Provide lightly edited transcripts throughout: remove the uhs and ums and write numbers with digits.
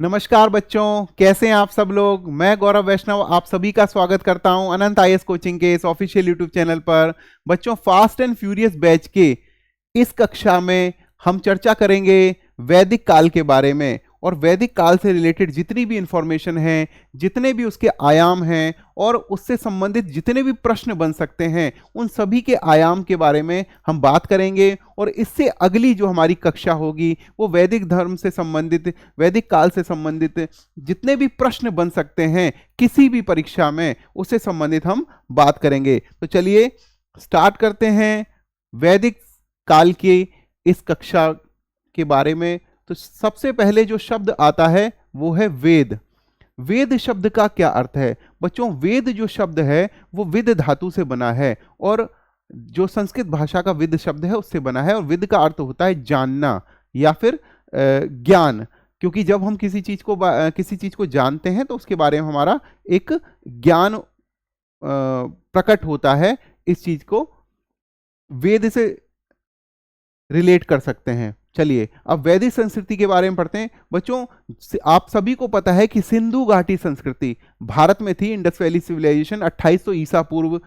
नमस्कार बच्चों, कैसे हैं आप सब लोग। मैं गौरव वैष्णव आप सभी का स्वागत करता हूं अनंत आईएएस कोचिंग के इस ऑफिशियल यूट्यूब चैनल पर। बच्चों, फास्ट एंड फ्यूरियस बैच के इस कक्षा में हम चर्चा करेंगे वैदिक काल के बारे में और वैदिक काल से रिलेटेड जितनी भी इंफॉर्मेशन है, जितने भी उसके आयाम हैं और उससे संबंधित जितने भी प्रश्न बन सकते हैं, उन सभी के आयाम के बारे में हम बात करेंगे। और इससे अगली जो हमारी कक्षा होगी वो वैदिक धर्म से संबंधित, वैदिक काल से संबंधित जितने भी प्रश्न बन सकते हैं किसी भी परीक्षा में, उससे संबंधित हम बात करेंगे। तो चलिए स्टार्ट करते हैं वैदिक काल की इस कक्षा के बारे में। तो सबसे पहले जो शब्द आता है वो है वेद। वेद शब्द का क्या अर्थ है बच्चों? वेद जो शब्द है वो विद धातु से बना है और जो संस्कृत भाषा का विद शब्द है उससे बना है। और विद का अर्थ होता है जानना या फिर ज्ञान, क्योंकि जब हम किसी चीज को जानते हैं तो उसके बारे में हमारा एक ज्ञान प्रकट होता है। इस चीज को वेद से रिलेट कर सकते हैं। चलिए अब वैदिक संस्कृति के बारे में पढ़ते हैं। बच्चों, आप सभी को पता है कि सिंधु घाटी संस्कृति भारत में थी। इंडस वैली सिविलाइजेशन 2800 ईसा पूर्व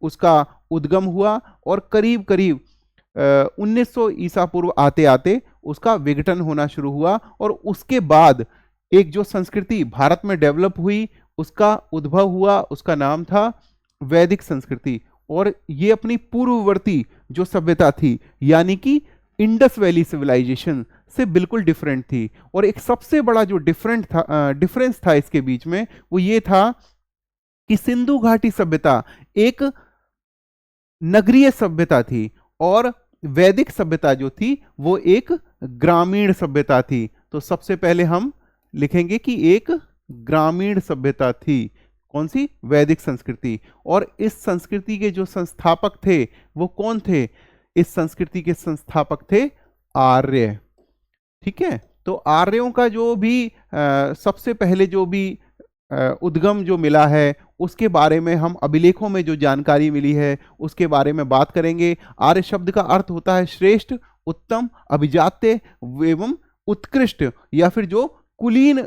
उसका उद्गम हुआ और करीब करीब 1900 ईसा पूर्व आते आते उसका विघटन होना शुरू हुआ। और उसके बाद एक जो संस्कृति भारत में डेवलप हुई उसका उद्भव हुआ, उसका नाम था वैदिक संस्कृति। और ये अपनी पूर्ववर्ती जो सभ्यता थी यानी कि इंडस वैली सिविलाइजेशन से बिल्कुल डिफरेंट थी। और एक सबसे बड़ा जो डिफरेंस था इसके बीच में वो ये था कि सिंधु घाटी सभ्यता एक नगरीय सभ्यता थी और वैदिक सभ्यता जो थी वो एक ग्रामीण सभ्यता थी। तो सबसे पहले हम लिखेंगे कि एक ग्रामीण सभ्यता थी। कौन सी? वैदिक संस्कृति। और इस संस्कृति के जो संस्थापक थे वो कौन थे? इस संस्कृति के संस्थापक थे आर्य। ठीक है, तो आर्यों का जो भी सबसे पहले जो भी उद्गम जो मिला है उसके बारे में हम अभिलेखों में जो जानकारी मिली है उसके बारे में बात करेंगे। आर्य शब्द का अर्थ होता है श्रेष्ठ, उत्तम, अभिजात्य एवं उत्कृष्ट, या फिर जो कुलीन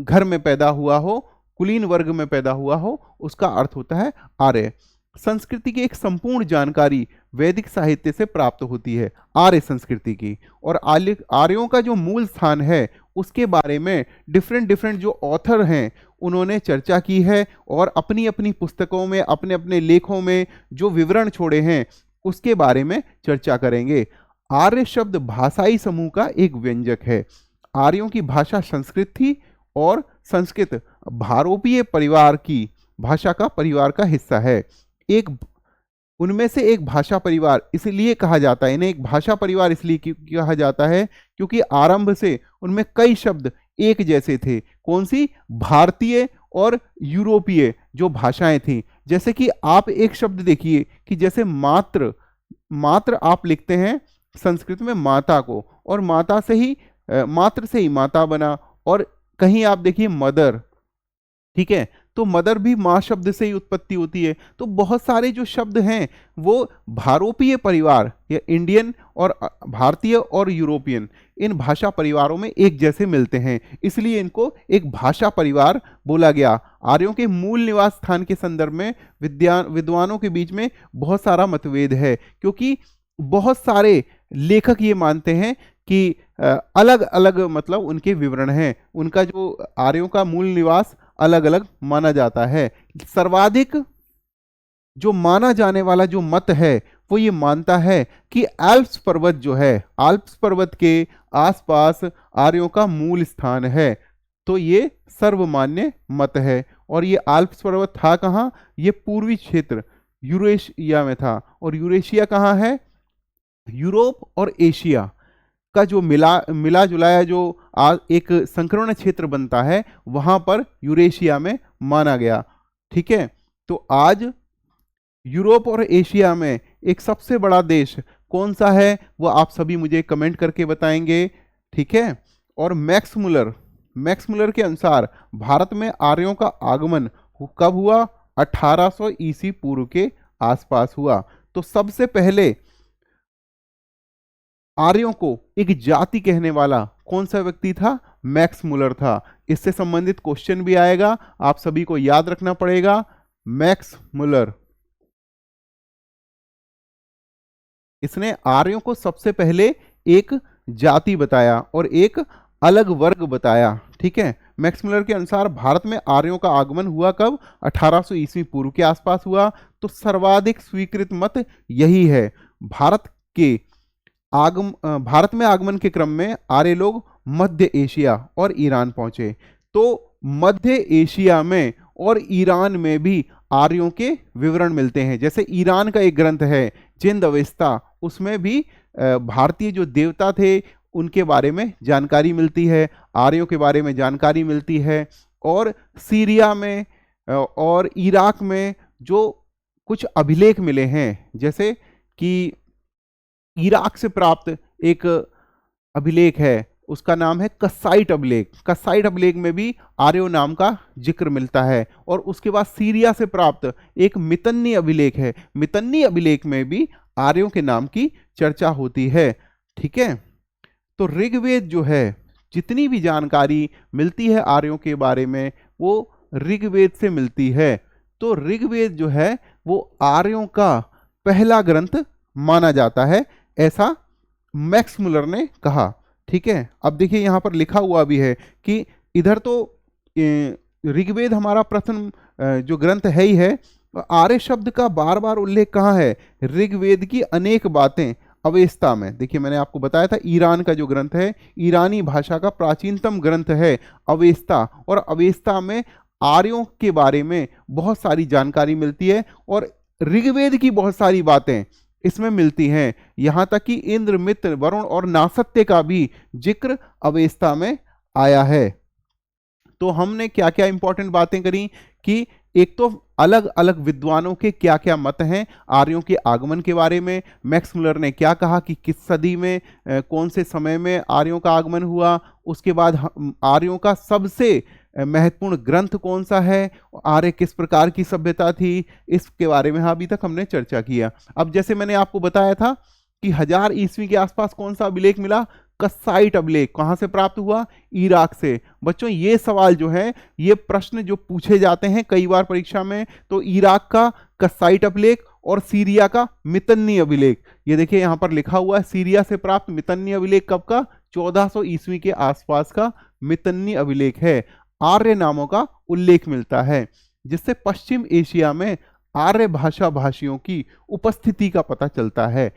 घर में पैदा हुआ हो, कुलीन वर्ग में पैदा हुआ हो, उसका अर्थ होता है आर्य। संस्कृति की एक संपूर्ण जानकारी वैदिक साहित्य से प्राप्त होती है आर्य संस्कृति की। और आर्यों का जो मूल स्थान है उसके बारे में डिफरेंट जो ऑथर हैं उन्होंने चर्चा की है और अपनी अपनी पुस्तकों में, अपने अपने लेखों में जो विवरण छोड़े हैं उसके बारे में चर्चा करेंगे। आर्य शब्द भाषाई समूह का एक व्यंजक है। आर्यों की भाषा संस्कृत थी और संस्कृत भारोपीय परिवार की भाषा का परिवार का हिस्सा है। एक उनमें से एक भाषा परिवार इसलिए कहा जाता है, इन्हें एक भाषा परिवार इसलिए कहा जाता है क्योंकि आरंभ से उनमें कई शब्द एक जैसे थे। कौन सी? भारतीय और यूरोपीय जो भाषाएं थी। जैसे कि आप एक शब्द देखिए कि जैसे मात्र, मात्र आप लिखते हैं संस्कृत में माता को, और माता से ही मात्र से ही माता बना। और कहीं आप देखिए मदर, ठीक है, तो मदर भी मां शब्द से ही उत्पत्ति होती है। तो बहुत सारे जो शब्द हैं वो भारोपीय परिवार या इंडियन और भारतीय और यूरोपियन, इन भाषा परिवारों में एक जैसे मिलते हैं, इसलिए इनको एक भाषा परिवार बोला गया। आर्यों के मूल निवास स्थान के संदर्भ में विद्वानों के बीच में बहुत सारा मतभेद है, क्योंकि बहुत सारे लेखक ये मानते हैं कि अलग अलग मतलब उनके विवरण हैं, उनका जो आर्यों का मूल निवास अलग अलग माना जाता है। सर्वाधिक जो माना जाने वाला जो मत है वो ये मानता है कि आल्प्स पर्वत जो है, आल्प्स पर्वत के आसपास आर्यों का मूल स्थान है। तो ये सर्वमान्य मत है। और ये आल्प्स पर्वत था कहाँ? ये पूर्वी क्षेत्र यूरेशिया में था। और यूरेशिया कहाँ है? यूरोप और एशिया का जो मिला जुलाया जो एक संकीर्ण क्षेत्र बनता है वहां पर यूरेशिया में माना गया। ठीक है, तो आज यूरोप और एशिया में एक सबसे बड़ा देश कौन सा है वो आप सभी मुझे कमेंट करके बताएंगे। ठीक है, और मैक्स मुलर के अनुसार भारत में आर्यों का आगमन कब हुआ? 1800 ईसी पूर्व के आसपास हुआ। तो सबसे पहले आर्यों को एक जाति कहने वाला कौन सा व्यक्ति था? मैक्स मुलर था। इससे संबंधित क्वेश्चन भी आएगा, आप सभी को याद रखना पड़ेगा। मैक्स मुलर, इसने आर्यों को सबसे पहले एक जाति बताया और एक अलग वर्ग बताया। ठीक है, मैक्स मुलर के अनुसार भारत में आर्यों का आगमन हुआ कब? 1800 ईस्वी पूर्व के आसपास हुआ। तो सर्वाधिक स्वीकृत मत यही है। भारत में आगमन के क्रम में आर्य लोग मध्य एशिया और ईरान पहुंचे। तो मध्य एशिया में और ईरान में भी आर्यों के विवरण मिलते हैं। जैसे ईरान का एक ग्रंथ है जिंद अवेस्ता, उसमें भी भारतीय जो देवता थे उनके बारे में जानकारी मिलती है, आर्यों के बारे में जानकारी मिलती है। और सीरिया में और इराक में जो कुछ अभिलेख मिले हैं, जैसे कि इराक से प्राप्त एक अभिलेख है, उसका नाम है कसाइट अभिलेख। कसाइट अभिलेख में भी आर्यो नाम का जिक्र मिलता है। और उसके बाद सीरिया से प्राप्त एक मितन्नी अभिलेख है, मितन्नी अभिलेख में भी आर्यों के नाम की चर्चा होती है। ठीक है, तो ऋग्वेद जो है, जितनी भी जानकारी मिलती है आर्यों के बारे में वो ऋग्वेद से मिलती है। तो ऋग्वेद जो है वो आर्यों का पहला ग्रंथ माना जाता है, ऐसा मैक्स मुलर ने कहा। ठीक है, अब देखिए यहां पर लिखा हुआ भी है कि इधर तो ऋग्वेद हमारा प्रथम जो ग्रंथ है ही है। आर्य शब्द का बार बार उल्लेख कहाँ है? ऋग्वेद की अनेक बातें अवेस्ता में। देखिए मैंने आपको बताया था ईरान का जो ग्रंथ है, ईरानी भाषा का प्राचीनतम ग्रंथ है अवेस्ता, और अवेस्ता में आर्यों के बारे में बहुत सारी जानकारी मिलती है और ऋग्वेद की बहुत सारी बातें इसमें मिलती हैं। यहां तक कि इंद्र, मित्र, वरुण और नासत्य का भी जिक्र अवेस्ता में आया है। तो हमने क्या क्या इंपॉर्टेंट बातें करी कि एक तो अलग अलग विद्वानों के क्या क्या मत हैं आर्यों के आगमन के बारे में। मैक्स मुलर ने क्या कहा कि किस सदी में कौन से समय में आर्यों का आगमन हुआ। उसके बाद आर्यों का सबसे महत्वपूर्ण ग्रंथ कौन सा है, आर्य किस प्रकार की सभ्यता थी, इसके बारे में अभी तक हमने चर्चा किया। अब जैसे मैंने आपको बताया था कि 1000 ईस्वी के आसपास कौन सा अभिलेख मिला? कसाइट अभिलेख। कहां से प्राप्त हुआ? इराक से। बच्चों ये सवाल जो है, ये प्रश्न जो पूछे जाते हैं कई बार परीक्षा में, तो इराक का कसाइट अभिलेख और सीरिया का मितन्नी अभिलेख, ये देखिए यहां पर लिखा हुआ है सीरिया से प्राप्त मितन्नी अभिलेख कब का? 1400 ईस्वी के आसपास का मितन्नी अभिलेख है। आर्य नामों का उल्लेख मिलता है, जिससे पश्चिम एशिया में आर्य भाषा भाषियों की उपस्थिति का पता चलता है।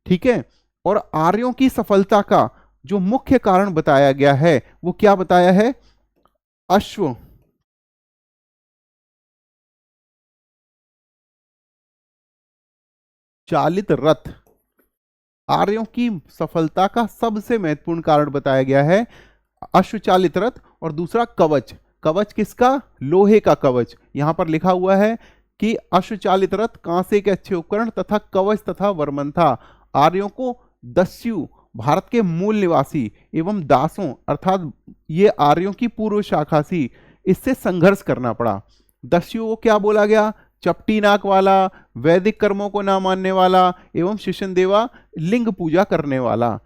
ठीक है, और आर्यों की सफलता का जो मुख्य कारण बताया गया है वो क्या बताया है? अश्व चालित रथ आर्यों की सफलता का सबसे महत्वपूर्ण कारण बताया गया है। अश्वचालित रथ और दूसरा कवच। कवच किसका? लोहे का कवच। यहां पर लिखा हुआ है कि अश्वचालित रथ कांसे के अच्छे उपकरण तथा कवच तथा वर्मन था। आर्यों को दस्यु, भारत के मूल निवासी एवं दासों अर्थात ये आर्यों की पूर्व शाखा थी, इससे संघर्ष करना पड़ा। दस्यु को क्या बोला गया? चपटी नाक वाला, वैदिक कर्मों को ना मानने वाला एवं शिशन देवा लिंग पूजा करने वाला।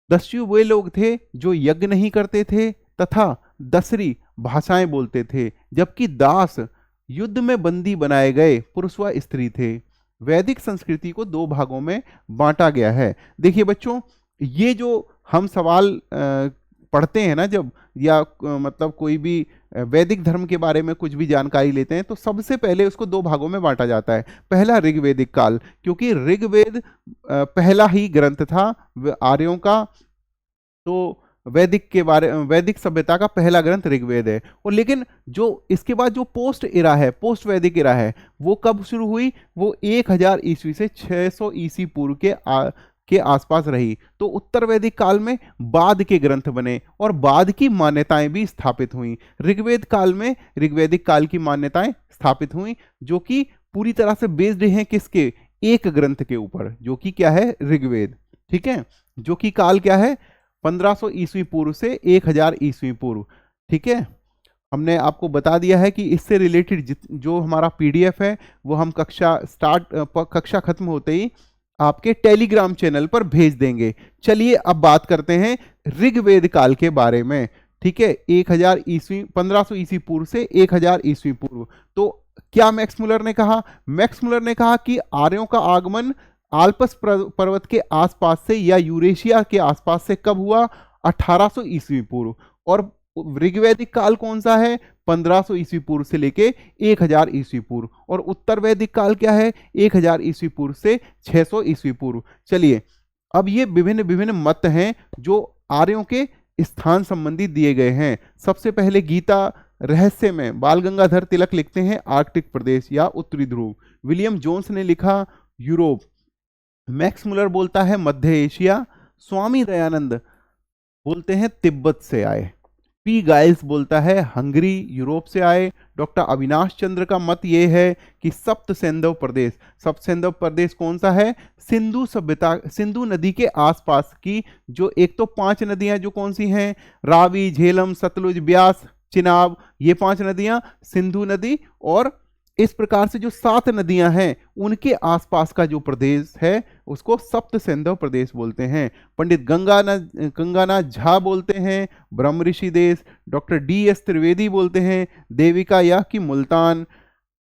दस्यु वे लोग थे जो यज्ञ नहीं करते थे तथा दसरी भाषाएं बोलते थे, जबकि दास युद्ध में बंदी बनाए गए पुरुष व स्त्री थे। वैदिक संस्कृति को दो भागों में बांटा गया है। देखिए बच्चों, ये जो हम सवाल पढ़ते हैं ना जब, या मतलब कोई भी वैदिक धर्म के बारे में कुछ भी जानकारी लेते हैं, तो सबसे पहले उसको दो भागों में बांटा जाता है। पहला ऋग्वेदिक काल, क्योंकि ऋग्वेद पहला ही ग्रंथ था आर्यों का, तो वैदिक सभ्यता का पहला ग्रंथ ऋग्वेद है। और लेकिन जो इसके बाद जो पोस्ट इरा है, पोस्ट वैदिक इरा है, वो कब शुरू हुई? वो 1000 ईस्वी से 600 ईस्वी पूर्व के आसपास रही। तो उत्तर वैदिक काल में बाद के ग्रंथ बने और बाद की मान्यताएं भी स्थापित हुई। ऋग्वेद काल में ऋग्वेदिक काल की मान्यताएं स्थापित हुई, जो कि पूरी तरह से बेस्ड हैं किसके? एक ग्रंथ के ऊपर, जो कि क्या है? ऋग्वेद। ठीक है, जो कि काल क्या है? 1500 ईस्वी पूर्व से 1000 ईस्वी पूर्व। ठीक है, हमने आपको बता दिया है कि इससे रिलेटेड जो हमारा पीडीएफ है वो हम कक्षा खत्म होते ही आपके टेलीग्राम चैनल पर भेज देंगे। चलिए अब बात करते हैं ऋग्वेद काल के बारे में। ठीक है, 1000 ईस्वी 1500 ईस्वी पूर्व से 1000 ईस्वी पूर्व। तो क्या मैक्स मुलर ने कहा? मैक्स मुलर ने कहा कि आर्यों का आगमन आल्पस पर्वत के आसपास से या यूरेशिया के आसपास से कब हुआ? 1800 ईस्वी पूर्व। और ऋग्वैदिक काल कौन सा है? 1500 ईस्वी पूर्व से लेके 1000 ईस्वी पूर्व। और उत्तर वैदिक काल क्या है? 1000 ईस्वी पूर्व से 600 ईस्वी पूर्व। चलिए, अब ये विभिन्न विभिन्न मत हैं जो आर्यों के स्थान संबंधी दिए गए हैं। सबसे पहले गीता रहस्य में बाल गंगाधर तिलक लिखते हैं आर्कटिक प्रदेश या उत्तरी ध्रुव। विलियम जोन्स ने लिखा यूरोप। मैक्स मुलर बोलता है मध्य एशिया। स्वामी दयानंद बोलते हैं तिब्बत से आए। पी गाइल्स बोलता है हंगरी यूरोप से आए। डॉक्टर अविनाश चंद्र का मत ये है कि सप्त सेंधव प्रदेश। सप्त सेंधव प्रदेश कौन सा है? सिंधु सभ्यता, सिंधु नदी के आसपास की जो एक तो 5 नदियां जो कौन सी हैं? रावी, झेलम, सतलुज, ब्यास, चिनाब, ये 5 नदियां सिंधु नदी। और इस प्रकार से जो 7 नदियां हैं उनके आसपास का जो प्रदेश है उसको सप्त सेंधव प्रदेश बोलते हैं। पंडित गंगानाथ झा बोलते हैं ब्रह्म ऋषि देश। डॉक्टर DS त्रिवेदी बोलते हैं देविका या कि मुल्तान।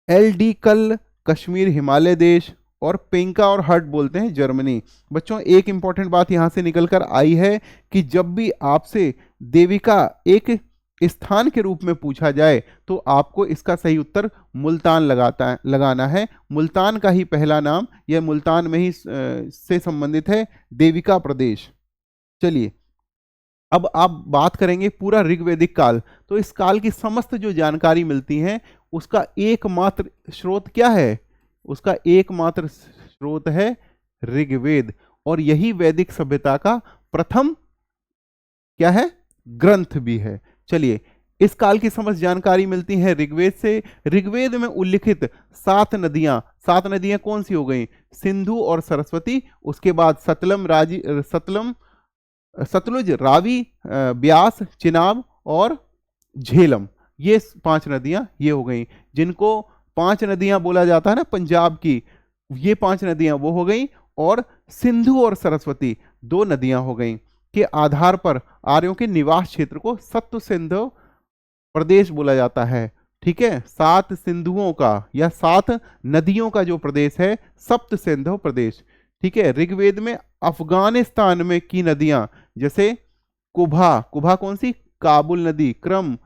LD कल कश्मीर हिमालय देश। और पेंका और हट बोलते हैं जर्मनी। बच्चों, एक इंपॉर्टेंट बात यहां से निकल कर आई है कि जब भी आपसे देविका एक स्थान के रूप में पूछा जाए तो आपको इसका सही उत्तर मुल्तान लगाना है। मुल्तान का ही पहला नाम यह मुल्तान में ही से संबंधित है देविका प्रदेश। चलिए, अब आप बात करेंगे पूरा ऋग्वैदिक काल। तो इस काल की समस्त जो जानकारी मिलती है उसका एकमात्र स्रोत क्या है? उसका एकमात्र स्रोत है ऋग्वेद। और यही वैदिक सभ्यता का प्रथम क्या है? ग्रंथ भी है। चलिए, इस काल की समस्त जानकारी मिलती है ऋग्वेद से। ऋग्वेद में उल्लिखित 7 नदियां कौन सी हो गई? सिंधु और सरस्वती। उसके बाद सतलुज, रावी, ब्यास, चिनाब और झेलम, ये 5 नदियां ये हो गई। जिनको 5 नदियां बोला जाता है ना पंजाब की, ये 5 नदियां वो हो गई। और सिंधु और सरस्वती 2 नदियां हो गई के आधार पर आर्यों के निवास क्षेत्र को सप्त सिंधु प्रदेश बोला जाता है। ठीक है, 7 सिंधुओं का या 7 नदियों का जो प्रदेश है सप्त सिंधु प्रदेश। ठीक है, ऋग्वेद में अफगानिस्तान में की नदियां जैसे कुभा कौन सी? काबुल नदी, क्रम,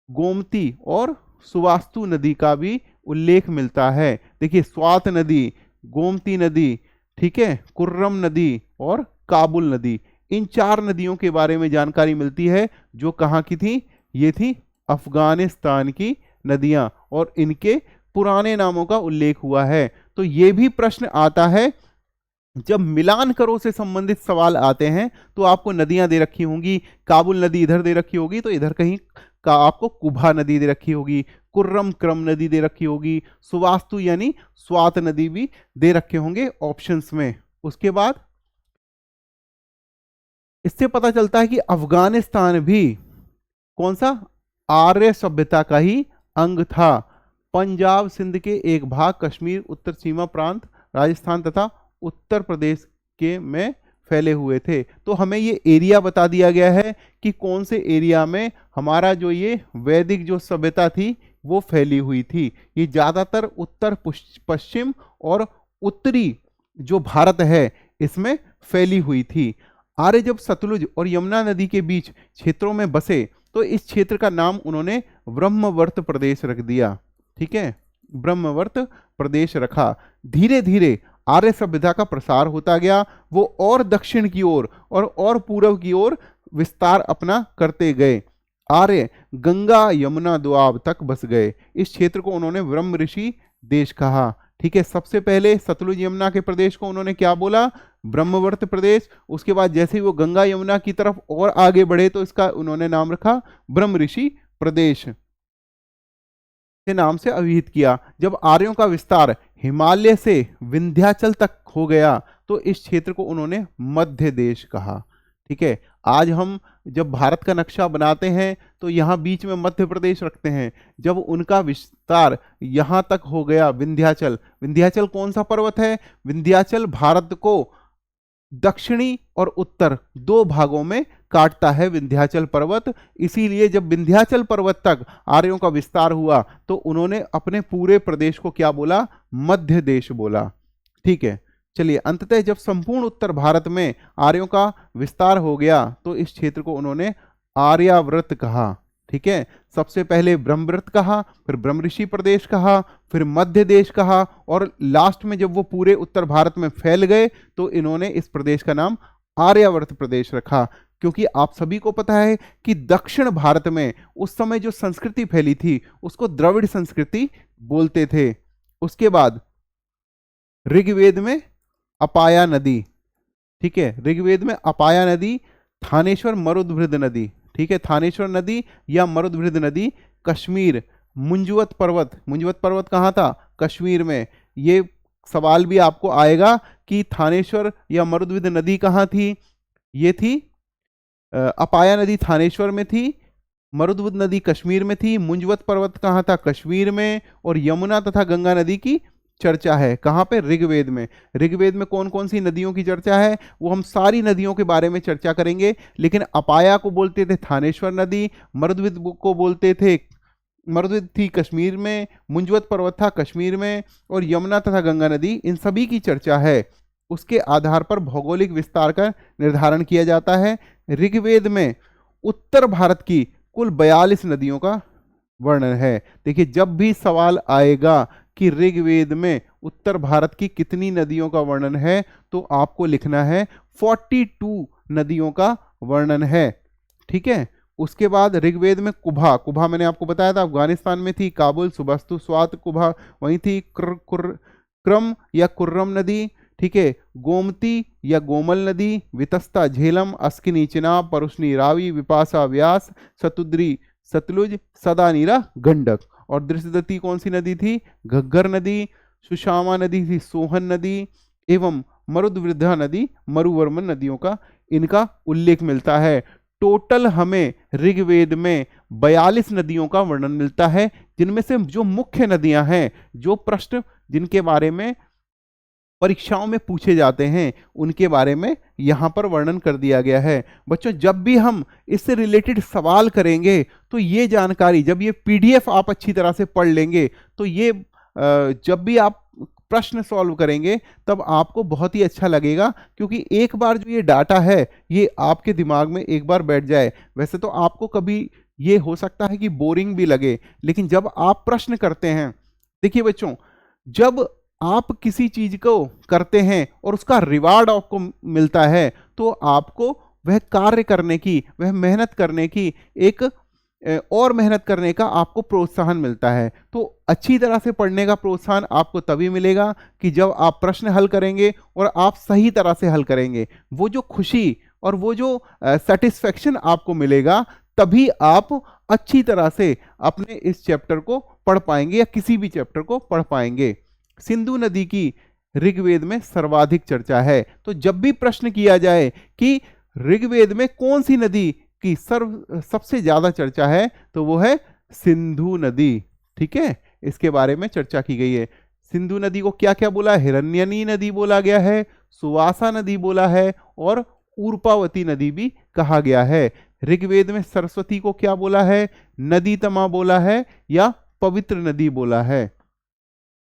गोमती और सुवास्तु नदी का भी उल्लेख मिलता है। देखिए, स्वात नदी, गोमती नदी, ठीक है, कुर्रम नदी और काबुल नदी, इन 4 नदियों के बारे में जानकारी मिलती है जो कहाँ की थी? ये थी अफगानिस्तान की नदियां। और इनके पुराने नामों का उल्लेख हुआ है। तो ये भी प्रश्न आता है जब मिलान करो से संबंधित सवाल आते हैं तो आपको नदियां दे रखी होंगी। काबुल नदी इधर दे रखी होगी तो इधर कहीं का आपको कुभा नदी दे रखी होगी, कुर्रम क्रम नदी दे रखी होगी, सुवास्तु यानी स्वात नदी भी दे रखे होंगे ऑप्शंस में। उसके बाद इससे पता चलता है कि अफगानिस्तान भी कौन सा? आर्य सभ्यता का ही अंग था। पंजाब, सिंध के एक भाग, कश्मीर, उत्तर सीमा प्रांत, राजस्थान तथा उत्तर प्रदेश के में फैले हुए थे। तो हमें ये एरिया बता दिया गया है कि कौन से एरिया में हमारा जो ये वैदिक जो सभ्यता थी वो फैली हुई थी। ये ज्यादातर उत्तर पश्चिम और उत्तरी जो भारत है इसमें फैली हुई थी। आर्य जब सतलुज और यमुना नदी के बीच क्षेत्रों में बसे तो इस क्षेत्र का नाम उन्होंने ब्रह्मवर्त प्रदेश रख दिया। ठीक है, ब्रह्मवर्त प्रदेश रखा। धीरे धीरे आर्य सभ्यता का प्रसार होता गया। वो और दक्षिण की ओर और पूर्व की ओर विस्तार अपना करते गए। आर्य गंगा यमुना दोआब तक बस गए। इस क्षेत्र को उन्होंने ब्रह्म ऋषि देश कहा। ठीक है, सबसे पहले सतलुज यमुना के प्रदेश को उन्होंने क्या बोला? ब्रह्मवर्त प्रदेश। उसके बाद जैसे ही वो गंगा यमुना की तरफ और आगे बढ़े तो इसका उन्होंने नाम रखा ब्रह्म ऋषि प्रदेश के नाम से अभिहित किया। जब आर्यों का विस्तार हिमालय से विंध्याचल तक हो गया तो इस क्षेत्र को उन्होंने मध्य देश कहा। ठीक है, आज हम जब भारत का नक्शा बनाते हैं तो यहाँ बीच में मध्य प्रदेश रखते हैं। जब उनका विस्तार यहाँ तक हो गया, विंध्याचल, विंध्याचल कौन सा पर्वत है? विंध्याचल भारत को दक्षिणी और उत्तर दो भागों में काटता है विंध्याचल पर्वत। इसीलिए जब विंध्याचल पर्वत तक आर्यों का विस्तार हुआ तो उन्होंने अपने पूरे प्रदेश को क्या बोला? मध्य देश बोला। ठीक है, चलिए अंततः जब संपूर्ण उत्तर भारत में आर्यों का विस्तार हो गया तो इस क्षेत्र को उन्होंने आर्यावर्त कहा। ठीक है, सबसे पहले ब्रह्मवृत कहा, फिर ब्रह्मऋषि प्रदेश कहा, फिर मध्य देश कहा, और लास्ट में जब वो पूरे उत्तर भारत में फैल गए तो इन्होंने इस प्रदेश का नाम आर्यावर्त प्रदेश रखा। क्योंकि आप सभी को पता है कि दक्षिण भारत में उस समय जो संस्कृति फैली थी उसको द्रविड़ संस्कृति बोलते थे। उसके बाद ऋग्वेद में अपाया नदी, ठीक है, ऋग्वेद में अपाया नदी, थानेश्वर मरुद्वृद नदी, ठीक है, थानेश्वर नदी या मरुद्वृद नदी, कश्मीर, मुंजवत पर्वत, मुंजवत पर्वत कहाँ था? कश्मीर में। ये सवाल भी आपको आएगा कि थानेश्वर या मरुद्वृद नदी कहाँ थी? ये थी अपाया नदी थानेश्वर में थी, मरुद्वृद नदी कश्मीर में थी, मुंजवत पर्वत कहाँ था? कश्मीर में। और यमुना तथा गंगा नदी की चर्चा है कहाँ पे? ऋग्वेद में। ऋग्वेद में कौन कौन सी नदियों की चर्चा है वो हम सारी नदियों के बारे में चर्चा करेंगे। लेकिन अपाया को बोलते थे थानेश्वर नदी, मरुद्वृद को बोलते थे, मरुद्वृद थी कश्मीर में, मुंजवत पर्वत था कश्मीर में, और यमुना तथा गंगा नदी, इन सभी की चर्चा है। उसके आधार पर भौगोलिक विस्तार का निर्धारण किया जाता है। ऋग्वेद में उत्तर भारत की कुल 42 नदियों का वर्णन है। देखिए, जब भी सवाल आएगा कि ऋग्वेद में उत्तर भारत की कितनी नदियों का वर्णन है तो आपको लिखना है 42 नदियों का वर्णन है। ठीक है, उसके बाद ऋग्वेद में कुभा, कुभा मैंने आपको बताया था अफगानिस्तान में थी, काबुल, सुबस्तु, स्वात कुभा वहीं थी, क्रम या कुर्रम नदी, ठीक है, गोमती या गोमल नदी, वितस्ता, झेलम, अस्किनी, चिनाब, परुष्णी, रावी, विपासा, व्यास, सतुद्री, सतलुज, सदानीरा, गंडक। और दृश्यदती कौन सी नदी थी? घग्गर नदी। सुशामा नदी थी सोहन नदी, एवं मरुद्वृद्धा नदी, मरुवर्मन नदियों का इनका उल्लेख मिलता है। टोटल हमें ऋग्वेद में 42 नदियों का वर्णन मिलता है, जिनमें से जो मुख्य नदियां हैं, जो प्रश्न जिनके बारे में परीक्षाओं में पूछे जाते हैं उनके बारे में यहाँ पर वर्णन कर दिया गया है। बच्चों, जब भी हम इससे रिलेटेड सवाल करेंगे तो ये जानकारी, जब ये पीडीएफ आप अच्छी तरह से पढ़ लेंगे तो ये जब भी आप प्रश्न सॉल्व करेंगे तब आपको बहुत ही अच्छा लगेगा। क्योंकि एक बार जो ये डाटा है ये आपके दिमाग में एक बार बैठ जाए, वैसे तो आपको कभी ये हो सकता है कि बोरिंग भी लगे, लेकिन जब आप प्रश्न करते हैं, देखिए बच्चों, जब आप किसी चीज को करते हैं और उसका रिवार्ड आपको मिलता है तो आपको वह कार्य करने की, वह मेहनत करने की, एक और मेहनत करने का आपको प्रोत्साहन मिलता है। तो अच्छी तरह से पढ़ने का प्रोत्साहन आपको तभी मिलेगा कि जब आप प्रश्न हल करेंगे और आप सही तरह से हल करेंगे। वो जो खुशी और वो जो सेटिस्फेक्शन आपको मिलेगा, तभी आप अच्छी तरह से अपने इस चैप्टर को पढ़ पाएंगे या किसी भी चैप्टर को पढ़ पाएंगे। सिंधु नदी की ऋग्वेद में सर्वाधिक चर्चा है। तो जब भी प्रश्न किया जाए कि ऋग्वेद में कौन सी नदी की सबसे ज्यादा चर्चा है तो वो है सिंधु नदी। ठीक है, इसके बारे में चर्चा की गई है। सिंधु नदी को क्या क्या बोला? हिरण्यनी नदी बोला गया है, सुवासा नदी बोला है और ऊर्पावती नदी भी कहा गया है। ऋग्वेद में सरस्वती को क्या बोला है? नदीतमा बोला है या पवित्र नदी बोला है।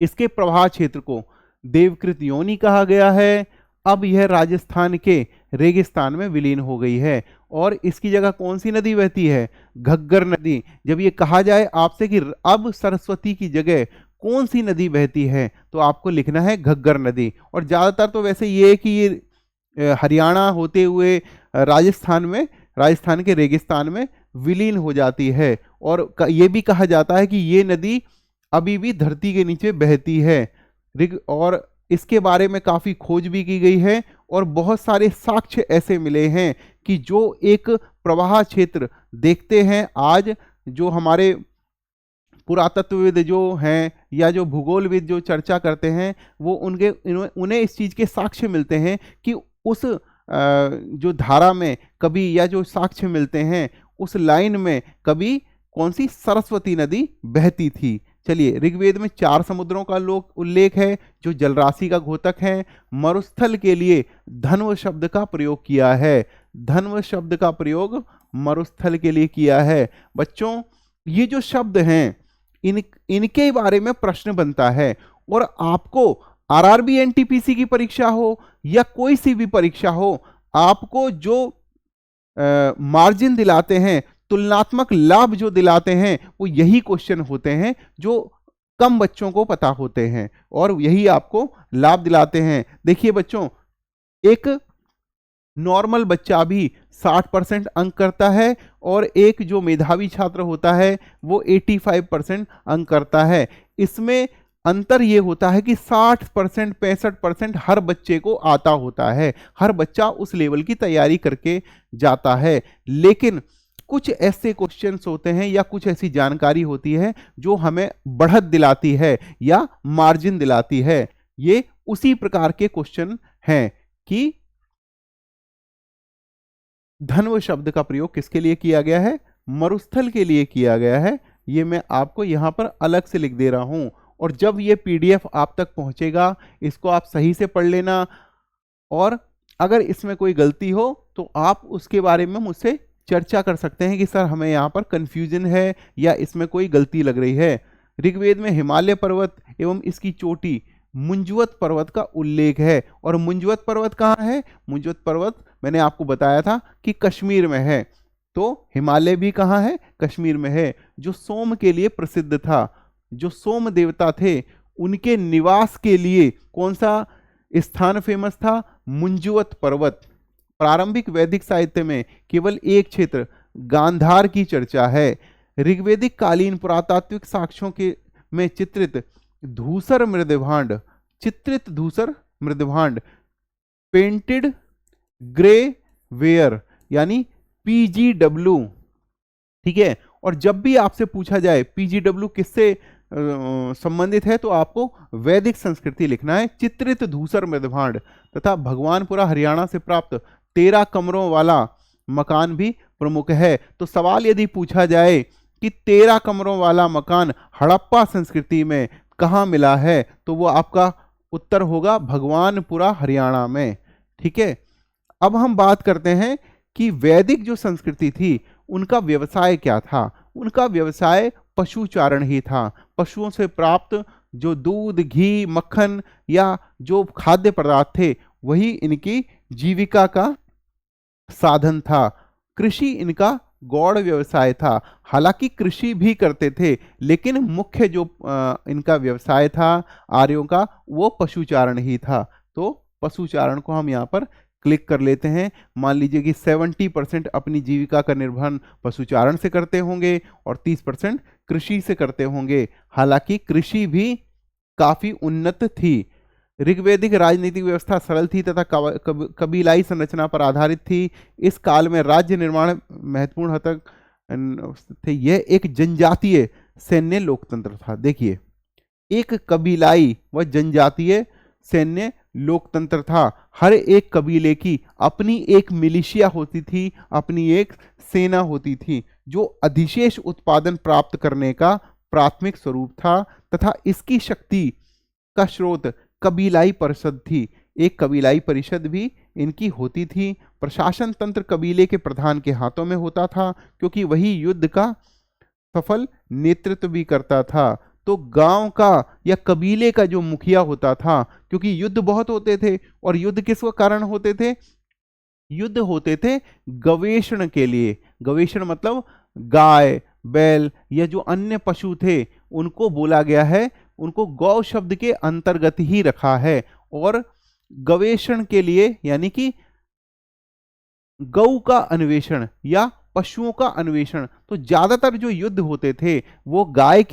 इसके प्रवाह क्षेत्र को देवकृत योनि कहा गया है। अब यह राजस्थान के रेगिस्तान में विलीन हो गई है और इसकी जगह कौन सी नदी बहती है? घग्गर नदी। जब ये कहा जाए आपसे कि अब सरस्वती की जगह कौन सी नदी बहती है तो आपको लिखना है घग्गर नदी। और ज़्यादातर तो वैसे ये है कि ये हरियाणा होते हुए राजस्थान के रेगिस्तान में विलीन हो जाती है। और ये भी कहा जाता है कि ये नदी अभी भी धरती के नीचे बहती है। और इसके बारे में काफ़ी खोज भी की गई है और बहुत सारे साक्ष्य ऐसे मिले हैं कि जो एक प्रवाह क्षेत्र देखते हैं, आज जो हमारे पुरातत्वविद जो हैं या जो भूगोलविद जो चर्चा करते हैं वो उन्हें इस चीज़ के साक्ष्य मिलते हैं कि उस जो धारा में कभी या जो साक्ष्य मिलते हैं उस लाइन में कभी कौन सी सरस्वती नदी बहती थी। चलिए, ऋग्वेद में 4 समुद्रों का उल्लेख है जो जलराशि का घोतक है। मरुस्थल के लिए धन्व शब्द का प्रयोग किया है। धन्व शब्द का प्रयोग मरुस्थल के लिए किया है। बच्चों, ये जो शब्द हैं इनके बारे में प्रश्न बनता है, और आपको आरआरबी एनटीपीसी की परीक्षा हो या कोई सी भी परीक्षा हो, आपको जो मार्जिन दिलाते हैं, तुलनात्मक लाभ जो दिलाते हैं, वो यही क्वेश्चन होते हैं जो कम बच्चों को पता होते हैं और यही आपको लाभ दिलाते हैं। देखिए बच्चों, एक नॉर्मल बच्चा भी 60% अंक करता है और एक जो मेधावी छात्र होता है वो 85% अंक करता है। इसमें अंतर ये होता है कि 60% 65% हर बच्चे को आता होता है, हर बच्चा उस लेवल की तैयारी करके जाता है। लेकिन कुछ ऐसे क्वेश्चंस होते हैं या कुछ ऐसी जानकारी होती है जो हमें बढ़त दिलाती है या मार्जिन दिलाती है। ये उसी प्रकार के क्वेश्चन हैं कि धन्व शब्द का प्रयोग किसके लिए किया गया है? मरुस्थल के लिए किया गया है। ये मैं आपको यहां पर अलग से लिख दे रहा हूं, और जब ये पीडीएफ आप तक पहुंचेगा इसको आप सही से पढ़ लेना, और अगर इसमें कोई गलती हो तो आप उसके बारे में मुझसे चर्चा कर सकते हैं कि सर हमें यहाँ पर कंफ्यूजन है या इसमें कोई गलती लग रही है। ऋग्वेद में हिमालय पर्वत एवं इसकी चोटी मुंजवत पर्वत का उल्लेख है, और मुंजवत पर्वत कहाँ है? मुंजवत पर्वत मैंने आपको बताया था कि कश्मीर में है। तो हिमालय भी कहाँ है? कश्मीर में है, जो सोम के लिए प्रसिद्ध था। जो सोम देवता थे उनके निवास के लिए कौन सा स्थान फेमस था? मुंजवत पर्वत। प्रारंभिक वैदिक साहित्य में केवल एक क्षेत्र गांधार की चर्चा है। ऋग्वेदिक कालीन पुरातात्विक साक्ष्यों के में चित्रित धूसर मृदभांड पेंटेड ग्रे वेयर यानी पीजीडब्ल्यू, ठीक है। और जब भी आपसे पूछा जाए पीजीडब्ल्यू किससे संबंधित है तो आपको वैदिक संस्कृति लिखना है। चित्रित धूसर मृदभांड तथा भगवानपुरा हरियाणा से प्राप्त 13 कमरों वाला मकान भी प्रमुख है। तो सवाल यदि पूछा जाए कि 13 कमरों वाला मकान हड़प्पा संस्कृति में कहाँ मिला है तो वो आपका उत्तर होगा भगवानपुरा हरियाणा में, ठीक है। अब हम बात करते हैं कि वैदिक जो संस्कृति थी उनका व्यवसाय क्या था। उनका व्यवसाय पशुचारण ही था। पशुओं से प्राप्त जो दूध, घी, मक्खन या जो खाद्य पदार्थ थे वही इनकी जीविका का साधन था। कृषि इनका गौड़ व्यवसाय था। हालांकि कृषि भी करते थे लेकिन मुख्य जो इनका व्यवसाय था आर्यों का वो पशुचारण ही था। तो पशुचारण को हम यहाँ पर क्लिक कर लेते हैं। मान लीजिए कि 70% अपनी जीविका का निर्वहन पशुचारण से करते होंगे और 30% कृषि से करते होंगे। हालांकि कृषि भी काफी उन्नत थी। ऋग्वैदिक राजनीतिक व्यवस्था सरल थी तथा कबीलाई संरचना पर आधारित थी। इस काल में राज्य निर्माण महत्वपूर्ण हद तक थे। यह एक जनजातीय सैन्य लोकतंत्र था। देखिए, एक कबीलाई व जनजातीय सैन्य लोकतंत्र था। हर एक कबीले की अपनी एक मिलिशिया होती थी, अपनी एक सेना होती थी जो अधिशेष उत्पादन प्राप्त करने का प्राथमिक स्वरूप था, तथा इसकी शक्ति का स्रोत कबीलाई परिषद थी। एक कबीलाई परिषद भी इनकी होती थी। प्रशासन तंत्र कबीले के प्रधान के हाथों में होता था क्योंकि वही युद्ध का सफल नेतृत्व भी करता था। तो गांव का या कबीले का जो मुखिया होता था, क्योंकि युद्ध बहुत होते थे और युद्ध किस कारण होते थे? युद्ध होते थे गवेषण के लिए। गवेषण मतलब गाय, बैल या जो अन्य पशु थे उनको बोला गया है, उनको गौ शब्द के अंतर्गत ही रखा है। और गवेषण के लिए यानी कि गौ का अन्वेषण या पशुओं का अन्वेषण। तो ज्यादातर जो युद्ध होते थे वो गाय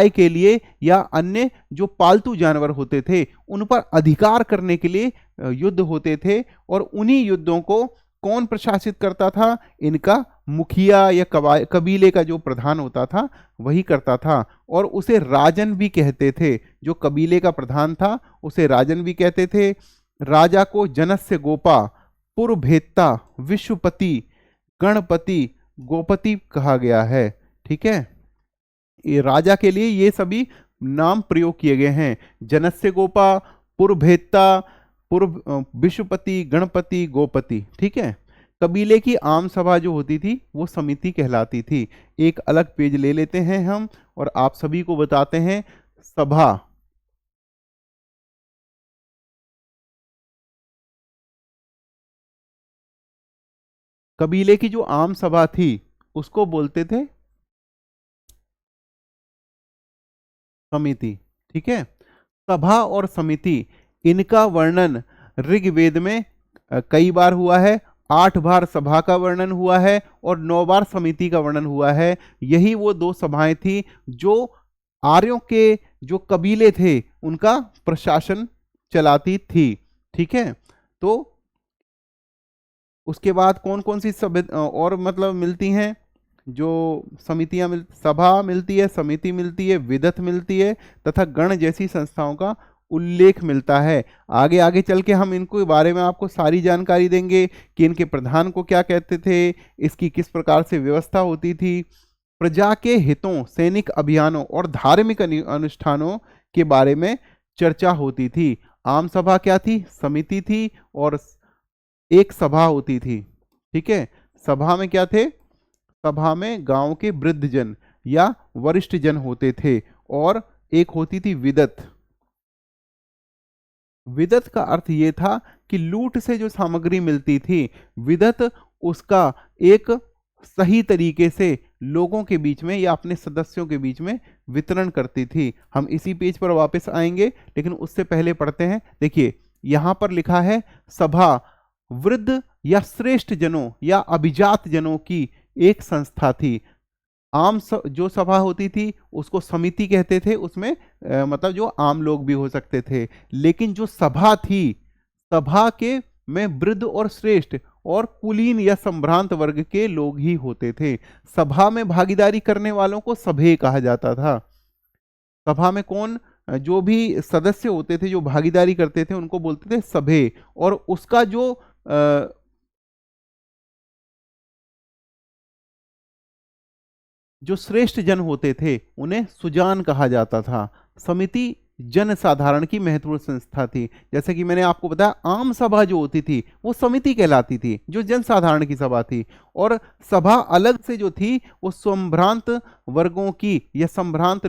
के लिए या अन्य जो पालतू जानवर होते थे उन पर अधिकार करने के लिए युद्ध होते थे। और उन्हीं युद्धों को कौन प्रशासित करता था? इनका मुखिया या कबीले का जो प्रधान होता था वही करता था। और उसे राजन भी कहते थे। जो कबीले का प्रधान था उसे राजन भी कहते थे। राजा को जनस्य गोपा पुरभेत्ता, विश्वपति, गणपति, गोपति कहा गया है। ठीक है, ये राजा के लिए ये सभी नाम प्रयोग किए गए हैं। जनस्य गोपा, पुरभेत्ता, विश्वपति, गणपति, गोपति। ठीक है, कबीले की आम सभा जो होती थी वो समिति कहलाती थी। एक अलग पेज ले लेते हैं हम और आप सभी को बताते हैं सभा। कबीले की जो आम सभा थी उसको बोलते थे समिति। ठीक है, सभा और समिति इनका वर्णन ऋग्वेद में कई बार हुआ है। 8 बार सभा का वर्णन हुआ है और 9 बार समिति का वर्णन हुआ है। यही वो दो सभाएं थी जो आर्यों के जो कबीले थे उनका प्रशासन चलाती थी। ठीक है, तो उसके बाद कौन कौन सी और मतलब मिलती हैं जो समितियां सभा मिलती है, समिति मिलती है, विदत मिलती है तथा गण जैसी संस्थाओं का उल्लेख मिलता है। आगे आगे चल के हम इनको बारे में आपको सारी जानकारी देंगे कि इनके प्रधान को क्या कहते थे, इसकी किस प्रकार से व्यवस्था होती थी, प्रजा के हितों, सैनिक अभियानों और धार्मिक अनुष्ठानों के बारे में चर्चा होती थी। आम सभा क्या थी? समिति थी और एक सभा होती थी। ठीक है, सभा में क्या थे? सभा में गांव के वृद्धजन या वरिष्ठ जन होते थे और एक होती थी विदत। विदत का अर्थ ये था कि लूट से जो सामग्री मिलती थी, विदत उसका एक सही तरीके से लोगों के बीच में या अपने सदस्यों के बीच में वितरण करती थी। हम इसी पेज पर वापस आएंगे, लेकिन उससे पहले पढ़ते हैं। देखिए यहां पर लिखा है सभा वृद्ध या श्रेष्ठ जनों या अभिजात जनों की एक संस्था थी। जो सभा होती थी उसको समिति कहते थे, उसमें मतलब जो आम लोग भी हो सकते थे। लेकिन जो सभा थी, सभा के में वृद्ध और श्रेष्ठ और कुलीन या संभ्रांत वर्ग के लोग ही होते थे। सभा में भागीदारी करने वालों को सभे कहा जाता था। सभा में कौन जो भी सदस्य होते थे जो भागीदारी करते थे उनको बोलते थे सभे। और उसका जो श्रेष्ठ जन होते थे उन्हें सुजान कहा जाता था। समिति जन साधारण की महत्वपूर्ण संस्था थी। जैसे कि मैंने आपको बताया आम सभा जो होती थी वो समिति कहलाती थी, जो जन साधारण की सभा थी। और सभा अलग से जो थी वो संभ्रांत वर्गों की या संभ्रांत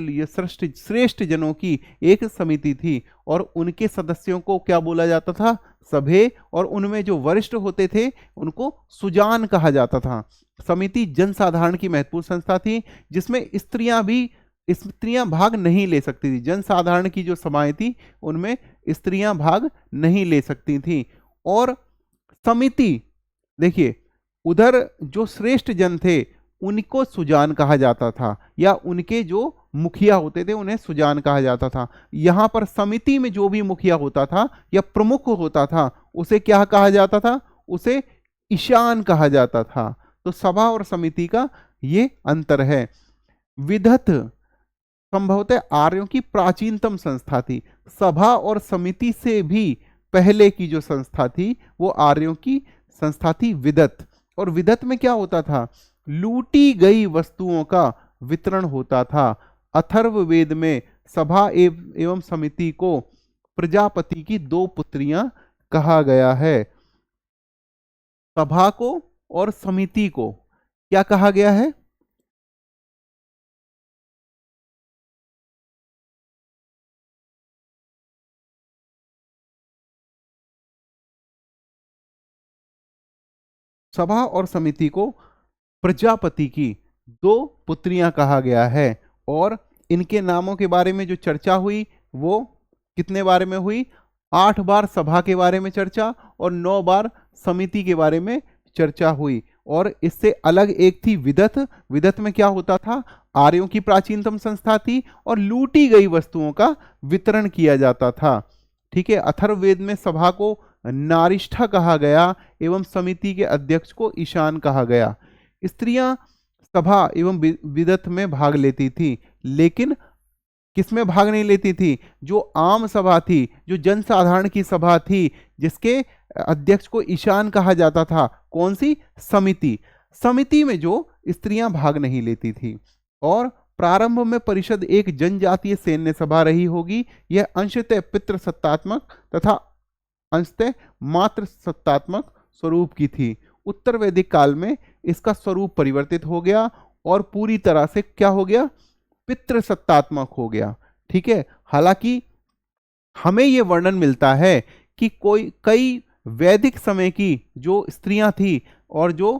श्रेष्ठ जनों की एक समिति थी और उनके सदस्यों को क्या बोला जाता था? सभे। और उनमें जो वरिष्ठ होते थे उनको सुजान कहा जाता था। समिति जन साधारण की महत्वपूर्ण संस्था थी जिसमें स्त्रियां भाग नहीं ले सकती थी। जन साधारण की जो सभाएं थी उनमें स्त्रियां भाग नहीं ले सकती थी। और समिति, देखिए उधर जो श्रेष्ठ जन थे उनको सुजान कहा जाता था या उनके जो मुखिया होते थे उन्हें सुजान कहा जाता था। यहां पर समिति में जो भी मुखिया होता था या प्रमुख होता था उसे क्या कहा जाता था? उसे ईशान कहा जाता था। तो सभा और समिति का ये अंतर है। विदत संभवतः आर्यों की प्राचीनतम संस्था थी। सभा और समिति से भी पहले की जो संस्था थी वो आर्यों की संस्था थी विदत। और विदत में क्या होता था? लूटी गई वस्तुओं का वितरण होता था। अथर्ववेद में सभा एवं समिति को प्रजापति की 2 पुत्रियां कहा गया है। सभा को और समिति को क्या कहा गया है? सभा और समिति को प्रजापति की 2 पुत्रियां कहा गया है। और इनके नामों के बारे में जो चर्चा हुई वो कितने बारे में हुई? 8 बार सभा के बारे में चर्चा और 9 बार समिति के बारे में चर्चा हुई। और इससे अलग एक थी विदत। विदत में क्या होता था? आर्यों की प्राचीनतम संस्था थी और लूटी गई वस्तुओं का वितरण किया जाता था। ठीक है, अथर्ववेद में सभा को नारिष्ठा कहा गया एवं समिति के अध्यक्ष को ईशान कहा गया। स्त्रियां सभा एवं विदत में भाग लेती थी, लेकिन किसमें भाग नहीं लेती थी? जो आम सभा थी, जो जनसाधारण की सभा थी, जिसके अध्यक्ष को ईशान कहा जाता था। कौन सी? समिति। समिति में जो स्त्रियां भाग नहीं लेती थी। और प्रारंभ में परिषद एक जनजातीय सैन्य सभा रही होगी। यह अंशतः पितृसत्तात्मक तथा अंशतः मात्र सत्तात्मक स्वरूप की थी। उत्तर वैदिक काल में इसका स्वरूप परिवर्तित हो गया और पूरी तरह से क्या हो गया? पितृसत्तात्मक हो गया। ठीक है। हालांकि हमें यह वर्णन मिलता है कि कई वैदिक समय की जो स्त्रियां थी और जो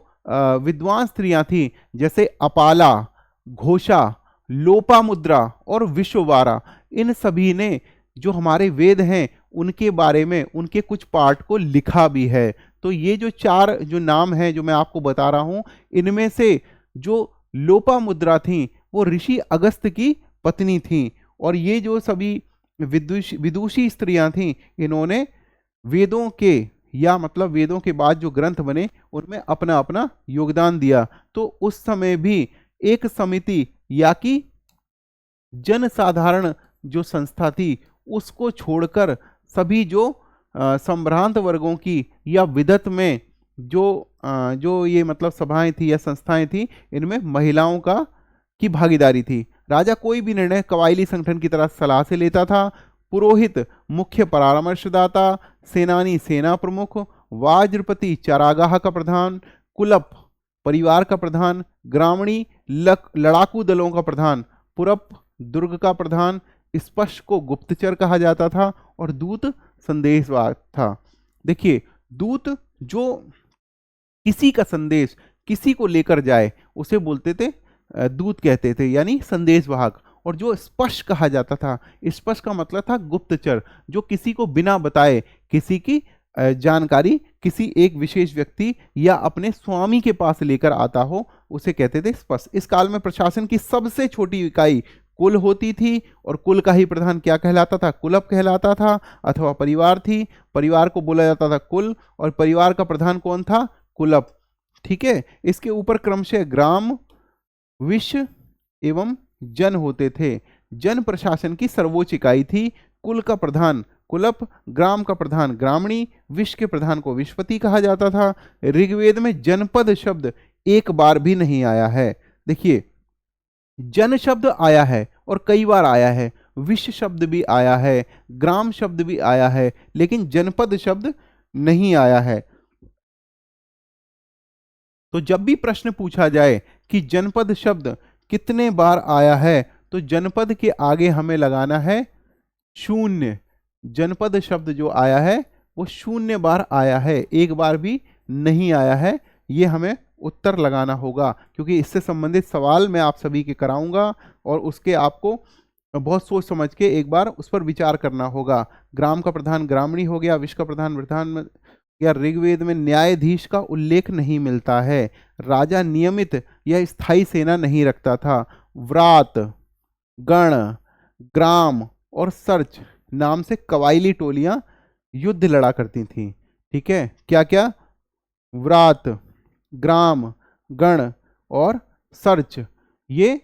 विद्वान स्त्रियां थी, जैसे अपाला, घोषा, लोपामुद्रा और विश्ववारा, इन सभी ने जो हमारे वेद हैं उनके बारे में उनके कुछ पार्ट को लिखा भी है। तो ये जो 4 जो नाम हैं जो मैं आपको बता रहा हूं, इनमें से जो लोपामुद्रा थी वो ऋषि अगस्त्य की पत्नी थी। और ये जो सभी विदुषी स्त्रियां थीं, इन्होंने वेदों के या मतलब वेदों के बाद जो ग्रंथ बने उनमें अपना अपना योगदान दिया। तो उस समय भी एक समिति या कि जनसाधारण जो संस्था थी उसको छोड़कर सभी जो संभ्रांत वर्गों की या विदत में जो ये मतलब सभाएं थी या संस्थाएं थी, इनमें महिलाओं की भागीदारी थी। राजा कोई भी निर्णय कबायली संगठन की तरह सलाह से लेता था। पुरोहित मुख्य परामर्शदाता, सेनानी सेना प्रमुख, वाज्रपति चारागाह का प्रधान, कुलप परिवार का प्रधान, ग्रामणी लड़ाकू दलों का प्रधान, पुरप दुर्ग का प्रधान, स्पष्ट को गुप्तचर कहा जाता था और दूत संदेशवाहक था। देखिए, दूत जो किसी का संदेश किसी को लेकर जाए उसे बोलते थे दूत कहते थे, यानी संदेशवाहक। और जो स्पष्ट कहा जाता था, स्पष्ट का मतलब था गुप्तचर, जो किसी को बिना बताए किसी की जानकारी किसी एक विशेष व्यक्ति या अपने स्वामी के पास लेकर आता हो, उसे कहते थे स्पष्ट। इस काल में प्रशासन की सबसे छोटी इकाई कुल होती थी और कुल का ही प्रधान क्या कहलाता था? कुलप कहलाता था अथवा परिवार थी। परिवार को बोला जाता था कुल और परिवार का प्रधान कौन था? कुलप। ठीक है। इसके ऊपर क्रमशः ग्राम, विश्व एवं जन होते थे। जन प्रशासन की सर्वोच्च इकाई थी। कुल का प्रधान कुलप, ग्राम का प्रधान ग्रामणी, विश्व के प्रधान को विश्वपति कहा जाता था। ऋग्वेद में जनपद शब्द एक बार भी नहीं आया है। देखिए, जन शब्द आया है और कई बार आया है, विश्व शब्द भी आया है, ग्राम शब्द भी आया है, लेकिन जनपद शब्द नहीं आया है। तो जब भी प्रश्न पूछा जाए कि जनपद शब्द कितने बार आया है, तो जनपद के आगे हमें लगाना है 0। जनपद शब्द जो आया है वो 0 बार आया है, एक बार भी नहीं आया है। ये हमें उत्तर लगाना होगा, क्योंकि इससे संबंधित सवाल मैं आप सभी के कराऊंगा और उसके आपको बहुत सोच समझ के एक बार उस पर विचार करना होगा। ग्राम का प्रधान ग्रामणी हो गया, विश्व का प्रधान प्रधान या ऋग्वेद में न्यायाधीश का उल्लेख नहीं मिलता है। राजा नियमित या स्थायी सेना नहीं रखता था। व्रात, गण, ग्राम और सर्च नाम से कबायली टोलियां युद्ध लड़ा करती थीं। ठीक है। क्या क्या? व्रात, ग्राम, गण और सर्च, ये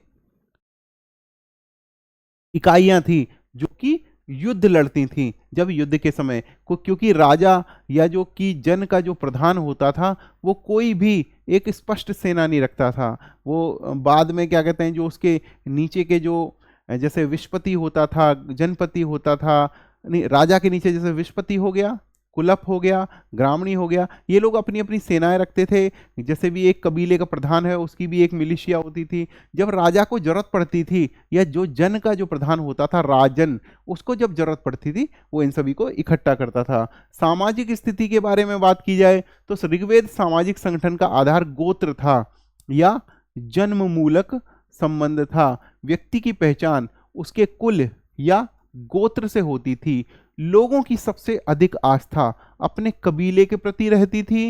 इकाइयां थी जो कि युद्ध लड़ती थीं जब युद्ध के समय को, क्योंकि राजा या जो कि जन का जो प्रधान होता था वो कोई भी एक स्पष्ट सेना नहीं रखता था। वो बाद में क्या कहते हैं, जो उसके नीचे के जो जैसे विश्वपति होता था, जनपति होता था, नहीं, राजा के नीचे जैसे विश्वपति हो गया, कुलप हो गया, ग्रामणी हो गया, ये लोग अपनी अपनी सेनाएं रखते थे। जैसे भी एक कबीले का प्रधान है उसकी भी एक मिलिशिया होती थी। जब राजा को जरूरत पड़ती थी या जो जन का जो प्रधान होता था राजन, उसको जब जरूरत पड़ती थी वो इन सभी को इकट्ठा करता था। सामाजिक स्थिति के बारे में बात की जाए तो ऋग्वेद सामाजिक संगठन का आधार गोत्र था या जन्म मूलक संबंध था। व्यक्ति की पहचान उसके कुल या गोत्र से होती थी। लोगों की सबसे अधिक आस्था अपने कबीले के प्रति रहती थी,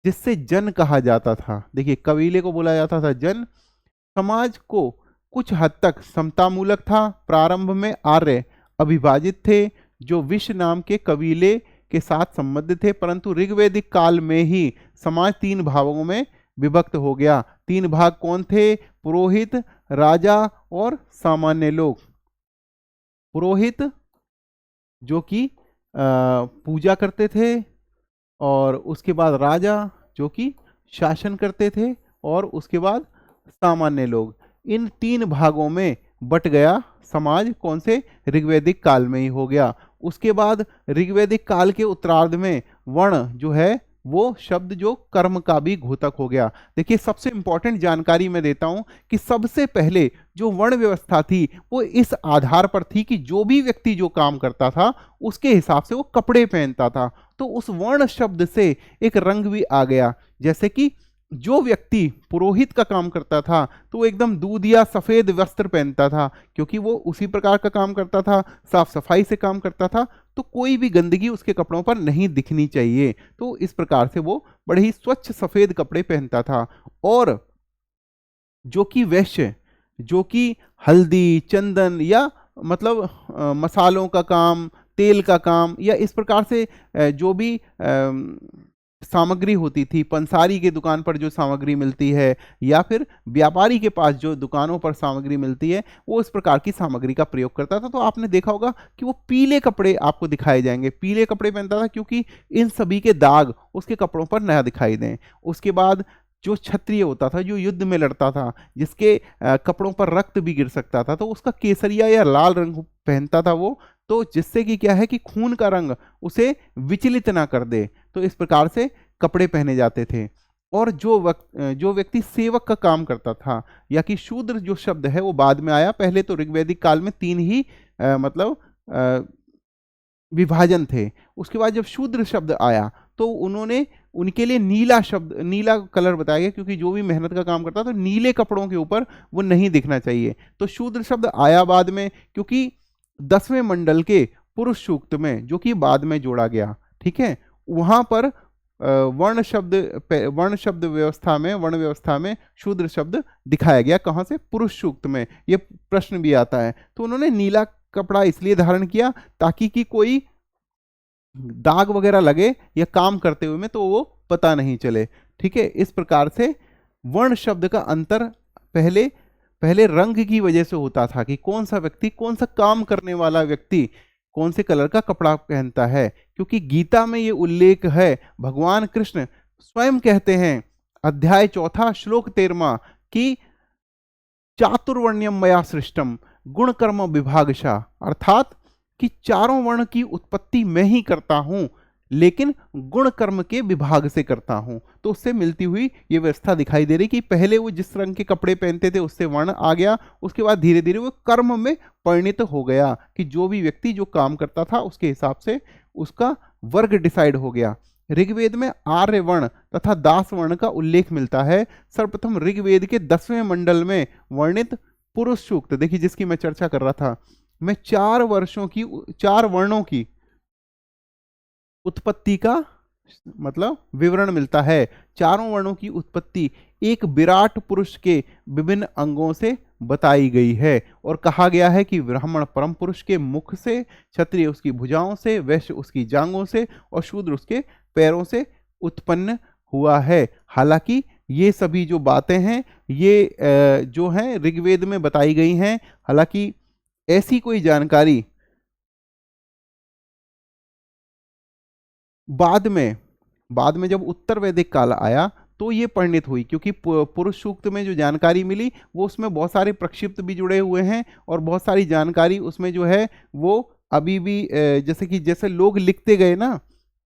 जिससे जन कहा जाता था। देखिए, कबीले को बोला जाता था जन। समाज को कुछ हद तक समतामूलक था। प्रारंभ में आर्य अविभाजित थे जो विश्व नाम के कबीले के साथ संबद्ध थे, परंतु ऋग्वैदिक काल में ही समाज 3 भागों में विभक्त हो गया। 3 भाग कौन थे? पुरोहित, राजा और सामान्य लोग। पुरोहित जो कि पूजा करते थे, और उसके बाद राजा जो कि शासन करते थे, और उसके बाद सामान्य लोग। इन 3 भागों में बट गया समाज, कौन से, ऋग्वैदिक काल में ही हो गया। उसके बाद ऋग्वैदिक काल के उत्तरार्ध में वर्ण जो है वो शब्द जो कर्म का भी घोतक हो गया। देखिए सबसे इंपॉर्टेंट जानकारी मैं देता हूं कि सबसे पहले जो वर्ण व्यवस्था थी वो इस आधार पर थी कि जो भी व्यक्ति जो काम करता था उसके हिसाब से वो कपड़े पहनता था। तो उस वर्ण शब्द से एक रंग भी आ गया, जैसे कि जो व्यक्ति पुरोहित का काम करता था तो वो एकदम दूध या सफेद वस्त्र पहनता था, क्योंकि वो उसी प्रकार का काम करता था, साफ सफाई से काम करता था, तो कोई भी गंदगी उसके कपड़ों पर नहीं दिखनी चाहिए। तो इस प्रकार से वो बड़े ही स्वच्छ सफेद कपड़े पहनता था। और जो कि वैश्य, जो कि हल्दी चंदन या मतलब मसालों का काम, तेल का काम, या इस प्रकार से जो भी सामग्री होती थी, पंसारी के दुकान पर जो सामग्री मिलती है या फिर व्यापारी के पास जो दुकानों पर सामग्री मिलती है, वो इस प्रकार की सामग्री का प्रयोग करता था। तो आपने देखा होगा कि वो पीले कपड़े आपको दिखाए जाएंगे, पीले कपड़े पहनता था, क्योंकि इन सभी के दाग उसके कपड़ों पर न दिखाई दें। उसके बाद जो क्षत्रिय होता था, जो युद्ध में लड़ता था, जिसके कपड़ों पर रक्त भी गिर सकता था, तो उसका केसरिया या लाल रंग पहनता था वो, तो जिससे कि क्या है कि खून का रंग उसे विचलित ना कर दे। तो इस प्रकार से कपड़े पहने जाते थे। और जो व्यक्ति सेवक का काम करता था, या कि शूद्र जो शब्द है वो बाद में आया, पहले तो ऋग्वैदिक काल में 3 ही मतलब विभाजन थे। उसके बाद जब शूद्र शब्द आया तो उन्होंने उनके लिए नीला शब्द, नीला कलर बताया गया, क्योंकि जो भी मेहनत का काम करता था तो नीले कपड़ों के ऊपर वो नहीं दिखना चाहिए। तो शूद्र शब्द आया बाद में, क्योंकि 10वें मंडल के पुरुष सूक्त में, जो कि बाद में जोड़ा गया, ठीक है, वहां पर वर्ण शब्द व्यवस्था में, वर्ण व्यवस्था में शूद्र शब्द दिखाया गया। कहां से, पुरुष सूक्त में। ये प्रश्न भी आता है। तो उन्होंने नीला कपड़ा इसलिए धारण किया ताकि कि कोई दाग वगैरह लगे या काम करते हुए में तो वो पता नहीं चले, ठीक है। इस प्रकार से वर्ण शब्द का अंतर पहले पहले रंग की वजह से होता था कि कौन सा व्यक्ति, कौन सा काम करने वाला व्यक्ति कौन से कलर का कपड़ा पहनता है। क्योंकि गीता में ये उल्लेख है, भगवान कृष्ण स्वयं कहते हैं, अध्याय 4 श्लोक 13 कि चातुर्वर्ण्यम मया सृष्टम गुण कर्म विभागशा, अर्थात कि चारों वर्ण की उत्पत्ति मैं ही करता हूं, लेकिन गुण कर्म के विभाग से करता हूं। तो उससे मिलती हुई ये व्यवस्था दिखाई दे रही कि पहले वो जिस रंग के कपड़े पहनते थे उससे वर्ण आ गया, उसके बाद धीरे धीरे वो कर्म में परिणित हो गया कि जो भी व्यक्ति जो काम करता था उसके हिसाब से उसका वर्ग डिसाइड हो गया। ऋग्वेद में आर्य वर्ण तथा दास वर्ण का उल्लेख मिलता है। सर्वप्रथम ऋग्वेद के 10वें मंडल में वर्णित पुरुष सूक्त, देखिए जिसकी मैं चर्चा कर रहा था, में 4 वर्णों की उत्पत्ति का मतलब विवरण मिलता है। चारों वर्णों की उत्पत्ति एक विराट पुरुष के विभिन्न अंगों से बताई गई है, और कहा गया है कि ब्राह्मण परम पुरुष के मुख से, क्षत्रिय उसकी भुजाओं से, वैश्य उसकी जांघों से और शूद्र उसके पैरों से उत्पन्न हुआ है। हालांकि ये सभी जो बातें हैं ये जो हैं ऋग्वेद में बताई गई हैं। हालांकि ऐसी कोई जानकारी बाद में जब उत्तर वैदिक काल आया तो ये परिणित हुई, क्योंकि पुरुष सूक्त में जो जानकारी मिली वो उसमें बहुत सारे प्रक्षिप्त भी जुड़े हुए हैं, और बहुत सारी जानकारी उसमें जो है वो अभी भी जैसे लोग लिखते गए ना,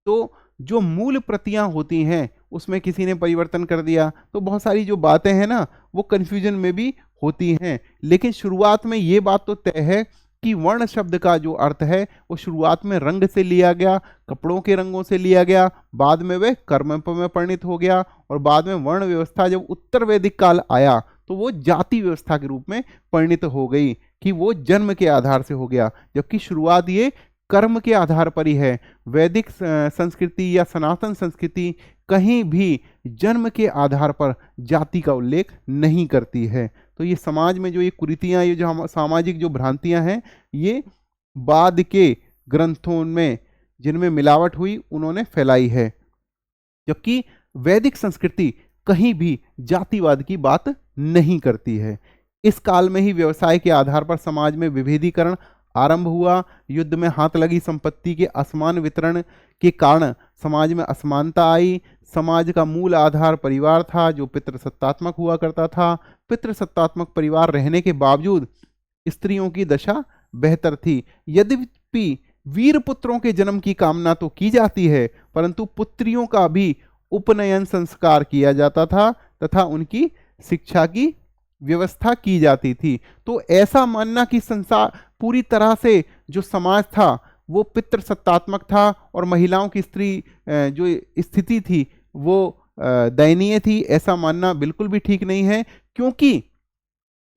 तो जो मूल प्रतियां होती हैं उसमें किसी ने परिवर्तन कर दिया, तो बहुत सारी जो बातें हैं ना वो कन्फ्यूजन में भी होती हैं। लेकिन शुरुआत में ये बात तो तय है कि वर्ण शब्द का जो अर्थ है वो शुरुआत में रंग से लिया गया, कपड़ों के रंगों से लिया गया, बाद में वह कर्म में परिणित हो गया, और बाद में वर्ण व्यवस्था जब उत्तर वैदिक काल आया तो वो जाति व्यवस्था के रूप में परिणित हो गई, कि वो जन्म के आधार से हो गया, जबकि शुरुआत ये कर्म के आधार पर ही है। वैदिक संस्कृति या सनातन संस्कृति कहीं भी जन्म के आधार पर जाति का उल्लेख नहीं करती है। तो ये समाज में जो ये कुरीतियां, ये जो सामाजिक जो भ्रांतियां हैं, ये बाद के ग्रंथों में जिनमें मिलावट हुई उन्होंने फैलाई है, जबकि वैदिक संस्कृति कहीं भी जातिवाद की बात नहीं करती है। इस काल में ही व्यवसाय के आधार पर समाज में विभेदीकरण आरंभ हुआ। युद्ध में हाथ लगी संपत्ति के असमान वितरण के कारण समाज में असमानता आई। समाज का मूल आधार परिवार था जो पितृसत्तात्मक हुआ करता था। पितृसत्तात्मक परिवार रहने के बावजूद स्त्रियों की दशा बेहतर थी। यद्यपि वीर पुत्रों के जन्म की कामना तो की जाती है, परंतु पुत्रियों का भी उपनयन संस्कार किया जाता था तथा उनकी शिक्षा की व्यवस्था की जाती थी। तो ऐसा मानना कि संसार पूरी तरह से जो समाज था वो पितृसत्तात्मक था और महिलाओं की जो स्थिति थी वो दयनीय थी, ऐसा मानना बिल्कुल भी ठीक नहीं है। क्योंकि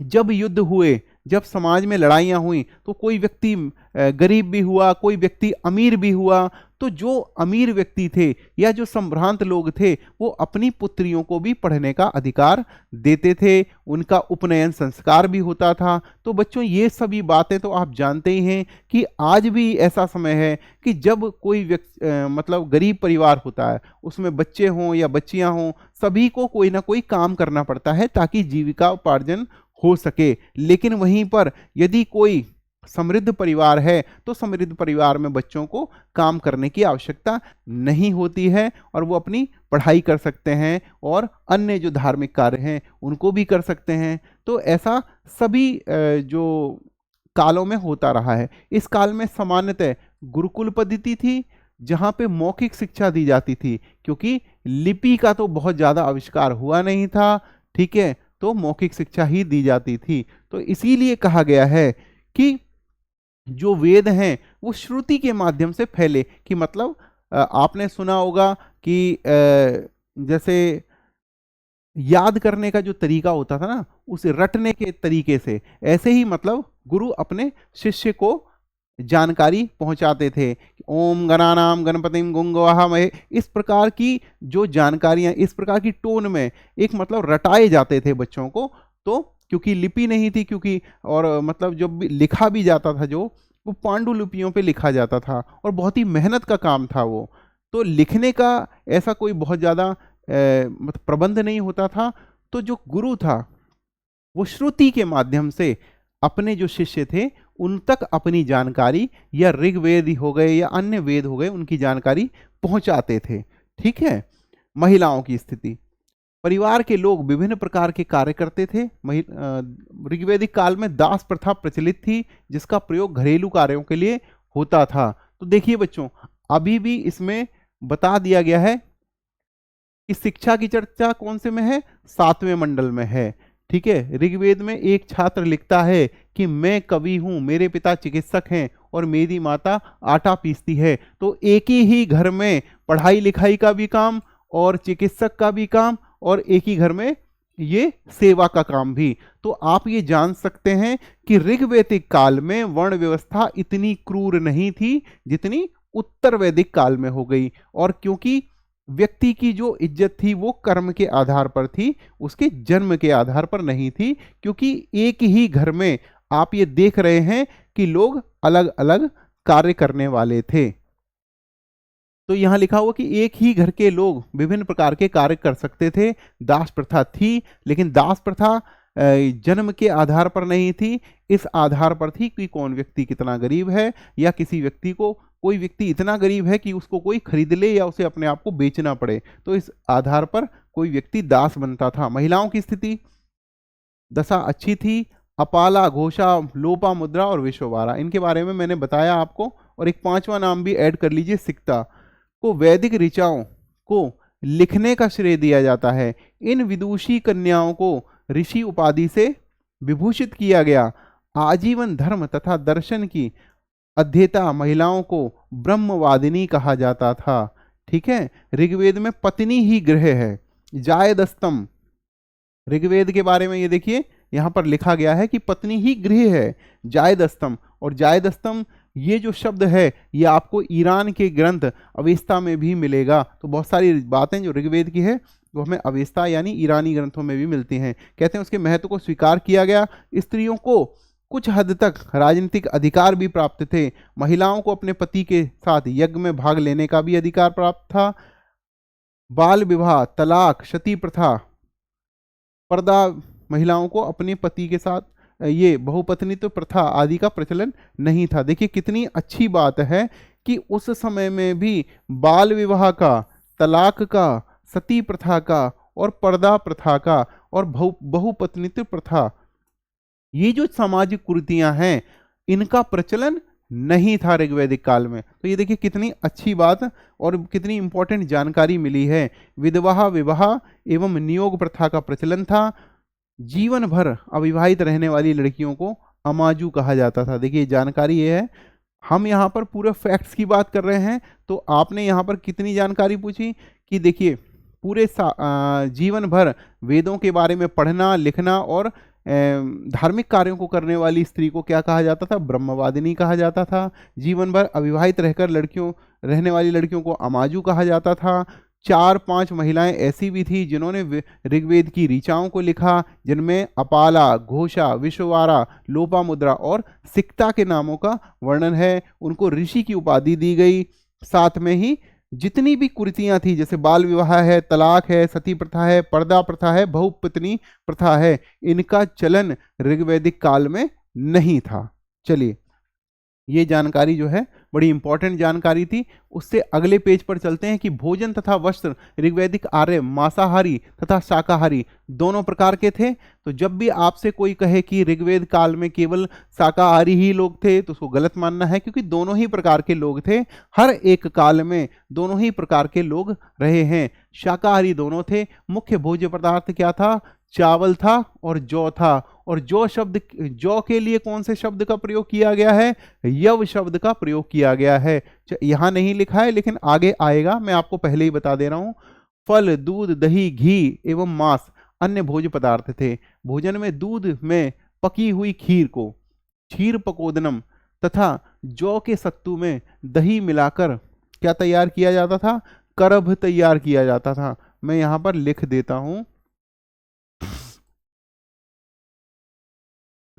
जब युद्ध हुए, जब समाज में लड़ाइयाँ हुई, तो कोई व्यक्ति गरीब भी हुआ, कोई व्यक्ति अमीर भी हुआ। तो जो अमीर व्यक्ति थे या जो संभ्रांत लोग थे वो अपनी पुत्रियों को भी पढ़ने का अधिकार देते थे, उनका उपनयन संस्कार भी होता था। तो बच्चों ये सभी बातें तो आप जानते ही हैं कि आज भी ऐसा समय है कि जब कोई मतलब गरीब परिवार होता है, उसमें बच्चे हों या बच्चियां हों, सभी को कोई ना कोई काम करना पड़ता है ताकि जीविका उपार्जन हो सके। लेकिन वहीं पर यदि कोई समृद्ध परिवार है तो समृद्ध परिवार में बच्चों को काम करने की आवश्यकता नहीं होती है और वो अपनी पढ़ाई कर सकते हैं और अन्य जो धार्मिक कार्य हैं उनको भी कर सकते हैं। तो ऐसा सभी जो कालों में होता रहा है। इस काल में सामान्यतः गुरुकुल पद्धति थी जहाँ पे मौखिक शिक्षा दी जाती थी, क्योंकि लिपि का तो बहुत ज़्यादा आविष्कार हुआ नहीं था, ठीक है, तो मौखिक शिक्षा ही दी जाती थी। तो इसीलिए कहा गया है कि जो वेद हैं वो श्रुति के माध्यम से फैले। कि मतलब आपने सुना होगा कि जैसे याद करने का जो तरीका होता था ना, उसे रटने के तरीके से, ऐसे ही मतलब गुरु अपने शिष्य को जानकारी पहुंचाते थे। ओम गणानाम गणपतिम गुंगवाहामहे, इस प्रकार की जो जानकारियां इस प्रकार की टोन में एक मतलब रटाए जाते थे बच्चों को। तो क्योंकि लिपि नहीं थी, क्योंकि और मतलब जब भी लिखा भी जाता था जो वो पांडुलिपियों पे लिखा जाता था और बहुत ही मेहनत का काम था वो। तो लिखने का ऐसा कोई बहुत ज़्यादा मतलब प्रबंध नहीं होता था। तो जो गुरु था वो श्रुति के माध्यम से अपने जो शिष्य थे उन तक अपनी जानकारी, या ऋग्वेद हो गए या अन्य वेद हो गए, उनकी जानकारी पहुंचाते थे। ठीक है। महिलाओं की स्थिति, परिवार के लोग विभिन्न प्रकार के कार्य करते थे। ऋग्वैदिक काल में दास प्रथा प्रचलित थी जिसका प्रयोग घरेलू कार्यों के लिए होता था। तो देखिए बच्चों, अभी भी इसमें बता दिया गया है कि शिक्षा की चर्चा कौन से में है, 7वें मंडल में है। ठीक है। ऋग्वेद में एक छात्र लिखता है कि मैं कवि हूं, मेरे पिता चिकित्सक हैं और मेरी माता आटा पीसती है। तो एक ही घर में पढ़ाई लिखाई का भी काम और चिकित्सक का भी काम और एक ही घर में ये सेवा का काम भी। तो आप ये जान सकते हैं कि ऋग्वैदिक काल में वर्ण व्यवस्था इतनी क्रूर नहीं थी जितनी उत्तर वैदिक काल में हो गई। और क्योंकि व्यक्ति की जो इज्जत थी वो कर्म के आधार पर थी, उसके जन्म के आधार पर नहीं थी। क्योंकि एक ही घर में आप ये देख रहे हैं कि लोग अलग अलग कार्य करने वाले थे। तो यहां लिखा हुआ कि एक ही घर के लोग विभिन्न प्रकार के कार्य कर सकते थे। दास प्रथा थी, लेकिन दास प्रथा जन्म के आधार पर नहीं थी, इस आधार पर थी कि कौन व्यक्ति कितना गरीब है, या किसी व्यक्ति को कोई व्यक्ति इतना गरीब है कि उसको कोई खरीद ले या उसे अपने आप को बेचना पड़े, तो इस आधार पर कोई व्यक्ति दास बनता था। महिलाओं की स्थिति, दशा अच्छी थी। अपाला, घोषा, लोपा मुद्रा और विश्ववारा, इनके बारे में मैंने बताया आपको। और एक 5वां नाम भी ऐड कर लीजिए, सिक्ता को वैदिक ऋचाओं को लिखने का श्रेय दिया जाता है। इन विदुषी कन्याओं को ऋषि उपाधि से विभूषित किया गया। आजीवन धर्म तथा दर्शन की अध्येता महिलाओं को ब्रह्मवादिनी कहा जाता था। ठीक है। ऋग्वेद में पत्नी ही गृह है। जायदस्तम, ऋग्वेद के बारे में ये देखिए यहां पर लिखा गया है कि पत्नी ही गृह है, जायदस्तम। और जायदस्तम ये जो शब्द है ये आपको ईरान के ग्रंथ अवेस्ता में भी मिलेगा। तो बहुत सारी बातें जो ऋग्वेद की है वो हमें अवेस्ता यानी ईरानी ग्रंथों में भी मिलती हैं। कहते हैं उसके महत्व को स्वीकार किया गया। स्त्रियों को कुछ हद तक राजनीतिक अधिकार भी प्राप्त थे। महिलाओं को अपने पति के साथ यज्ञ में भाग लेने का भी अधिकार प्राप्त था। बाल विवाह, तलाक, सती प्रथा, पर्दा, महिलाओं को अपने पति के साथ ये बहुपत्नीत्व प्रथा आदि का प्रचलन नहीं था। देखिए कितनी अच्छी बात है कि उस समय में भी बाल विवाह का, तलाक का, सती प्रथा का और पर्दा प्रथा का और बहुपत्नीत्व प्रथा, ये जो सामाजिक कुरीतियां हैं, इनका प्रचलन नहीं था ऋग्वैदिक काल में। तो ये देखिए कितनी अच्छी बात और कितनी इंपॉर्टेंट जानकारी मिली है। विधवा विवाह एवं नियोग प्रथा का प्रचलन था। जीवन भर अविवाहित रहने वाली लड़कियों को अमाजू कहा जाता था। देखिए जानकारी ये है, हम यहाँ पर पूरे फैक्ट्स की बात कर रहे हैं, तो आपने यहाँ पर कितनी जानकारी पूछी कि देखिए पूरे जीवन भर वेदों के बारे में पढ़ना लिखना और धार्मिक कार्यों को करने वाली स्त्री को क्या कहा जाता था? ब्रह्मवादिनी कहा जाता था। जीवन भर अविवाहित रहकर रहने वाली लड़कियों को अमाजू कहा जाता था। 4-5 महिलाएं ऐसी भी थी जिन्होंने ऋग्वेद की ऋचाओं को लिखा, जिनमें अपाला, घोषा, विश्ववारा, लोपामुद्रा और सिक्ता के नामों का वर्णन है। उनको ऋषि की उपाधि दी गई। साथ में ही जितनी भी कुरीतियां थी, जैसे बाल विवाह है, तलाक है, सती प्रथा है, पर्दा प्रथा है, बहुपत्नी प्रथा है, इनका चलन ऋग्वैदिक काल में नहीं था। चलिए ये जानकारी जो है बड़ी इंपॉर्टेंट जानकारी थी। उससे अगले पेज पर चलते हैं कि भोजन तथा वस्त्र ऋग्वैदिक आर्य मांसाहारी तथा शाकाहारी दोनों प्रकार के थे। तो जब भी आपसे कोई कहे कि ऋग्वेद काल में केवल शाकाहारी ही लोग थे, तो उसको गलत मानना है, क्योंकि दोनों ही प्रकार के लोग थे। हर एक काल में दोनों ही प्रकार के लोग रहे हैं। शाकाहारी दोनों थे। मुख्य भोज्य पदार्थ क्या था? चावल था और जौ था। और जौ के लिए कौन से शब्द का प्रयोग किया गया है? यव शब्द का प्रयोग किया गया है। यहां नहीं लिखा है लेकिन आगे आएगा, मैं आपको पहले ही बता दे रहा हूं। फल, दूध, दही, घी एवं मांस अन्य भोज्य पदार्थ थे। भोजन में दूध में पकी हुई खीर को क्षीर पकोदनम तथा जौ के सत्तू में दही मिलाकर क्या तैयार किया जाता था? करभ तैयार किया जाता था। मैं यहां पर लिख देता हूं,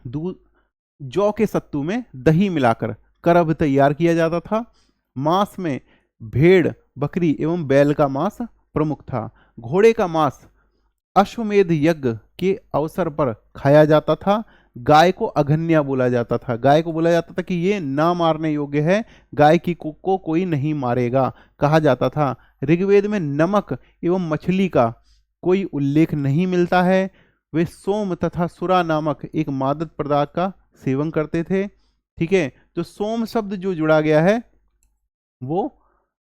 दूध, जौ के सत्तू में दही मिलाकर करभ तैयार किया जाता था। मांस में भेड़, बकरी एवं बैल का मांस प्रमुख था। घोड़े का मांस अश्वमेध यज्ञ के अवसर पर खाया जाता था। गाय को अघन्या बोला जाता था। गाय को बोला जाता था कि ये ना मारने योग्य है, गाय की को कोई नहीं मारेगा कहा जाता था। ऋग्वेद में नमक एवं मछली का कोई उल्लेख नहीं मिलता है। वे सोम तथा सुरा नामक एक मादक पदार्थ का सेवन करते थे। ठीक है, तो सोम शब्द जो जुड़ा गया है वो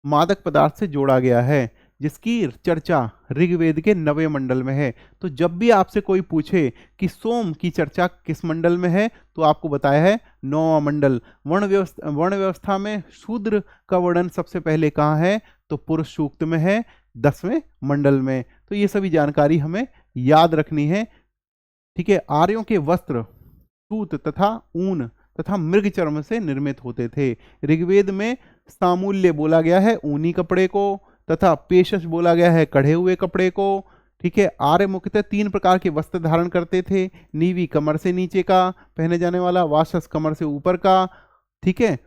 मादक पदार्थ से जोड़ा गया है, जिसकी चर्चा ऋग्वेद के 9वें मंडल में है। तो जब भी आपसे कोई पूछे कि सोम की चर्चा किस मंडल में है, तो आपको बताया है 9वां मंडल। वर्ण व्यवस्था में शूद्र का वर्णन सबसे पहले कहाँ है? तो पुरुष सूक्त में है, 10वें मंडल में। तो ये सभी जानकारी हमें याद रखनी है। ठीक है, आर्यों के वस्त्र सूत तथा ऊन तथा मृग चर्म से निर्मित होते थे। ऋग्वेद में सामूल्य बोला गया है ऊनी कपड़े को, तथा पेशस बोला गया है कढ़े हुए कपड़े को। ठीक है, आर्य मुख्यतः 3 प्रकार के वस्त्र धारण करते थे। नीवी कमर से नीचे का पहने जाने वाला, वासस कमर से ऊपर का, ठीक है,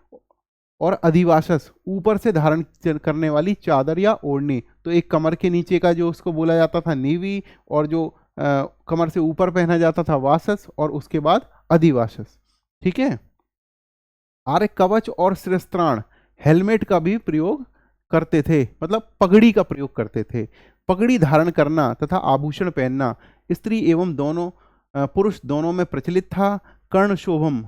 और अधिवासस ऊपर से धारण करने वाली चादर या ओढ़नी। तो एक कमर के नीचे का जो उसको बोला जाता था नीवी, और जो कमर से ऊपर पहना जाता था वासस, और उसके बाद अधिवासस। ठीक है, आर्य कवच और शिरस्त्राण हेलमेट का भी प्रयोग करते थे, मतलब पगड़ी का प्रयोग करते थे। पगड़ी धारण करना तथा आभूषण पहनना स्त्री एवं दोनों पुरुष दोनों में प्रचलित था। कर्ण शोभम,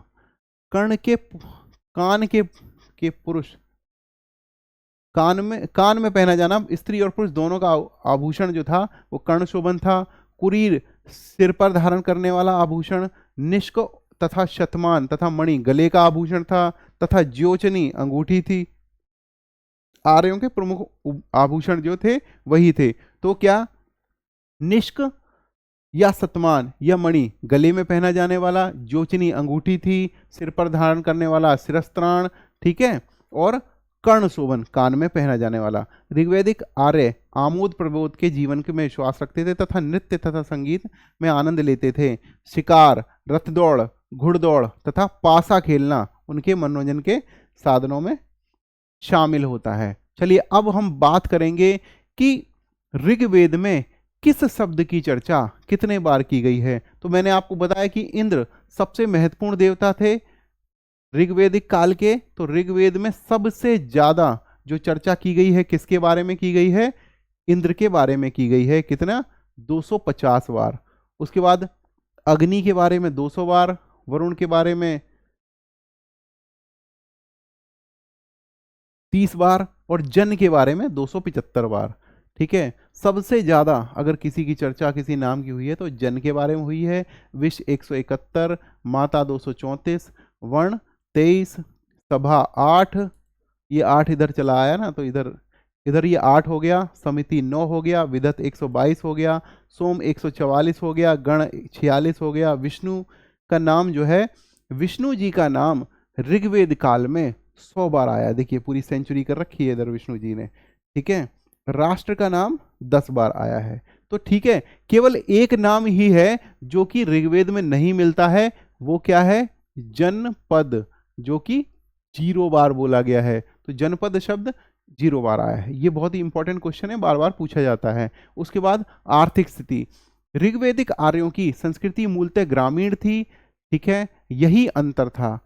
कर्ण के कान के पुरुष कान में पहना जाना स्त्री और पुरुष दोनों का आभूषण जो था वो कर्ण शोभन था। कुरीर सिर पर धारण करने वाला आभूषण, निष्क तथा शतमान तथा मणि गले का आभूषण था, तथा ज्योचनी अंगूठी थी। आर्यों के प्रमुख आभूषण जो थे वही थे। तो क्या निष्क या सतमान या मणि गले में पहना जाने वाला, ज्योचनी अंगूठी थी, सिर पर धारण करने वाला शिरस्त्राण, ठीक है, और कर्ण शोभन कान में पहना जाने वाला। ऋग्वैदिक आर्य आमोद प्रबोध के जीवन के में विश्वास रखते थे तथा नृत्य तथा संगीत में आनंद लेते थे। शिकार, रथ दौड़, घुड़दौड़ तथा पासा खेलना उनके मनोरंजन के साधनों में शामिल होता है। चलिए अब हम बात करेंगे कि ऋग्वेद में किस शब्द की चर्चा कितने बार की गई है? तो मैंने आपको बताया कि इंद्र सबसे महत्वपूर्ण देवता थे ऋग्वेदिक काल के। तो ऋग्वेद में सबसे ज्यादा जो चर्चा की गई है किसके बारे में की गई है? इंद्र के बारे में की गई है। कितना? 250 बार। उसके बाद अग्नि के बारे में 200 बार, वरुण के बारे में 30 बार और जन के बारे में 275 बार। ठीक है, सबसे ज्यादा अगर किसी की चर्चा किसी नाम की हुई है तो जन के बारे में हुई है। विष 171, माता 234, वर्ण 23, सभा 8, ये 8 इधर चला आया ना, तो इधर इधर ये 8 हो गया, समिति 9 हो गया, विदत 122 हो गया, सोम 144 हो गया, गण 46 हो गया। विष्णु का नाम जो है, विष्णु जी का नाम ऋग्वेद काल में 100 बार आया। देखिए पूरी सेंचुरी कर रखी है इधर विष्णु जी ने। ठीक है, राष्ट्र का नाम 10 बार आया है। तो ठीक है, केवल एक नाम ही है जो कि ऋग्वेद में नहीं मिलता है, वो क्या है? जनपद, जो कि 0 बार बोला गया है। तो जनपद शब्द 0 बार आया है। ये बहुत ही इंपॉर्टेंट क्वेश्चन है, बार बार पूछा जाता है। उसके बाद आर्थिक स्थिति। ऋग्वेदिक आर्यों की संस्कृति मूलतः ग्रामीण थी। ठीक है, यही अंतर था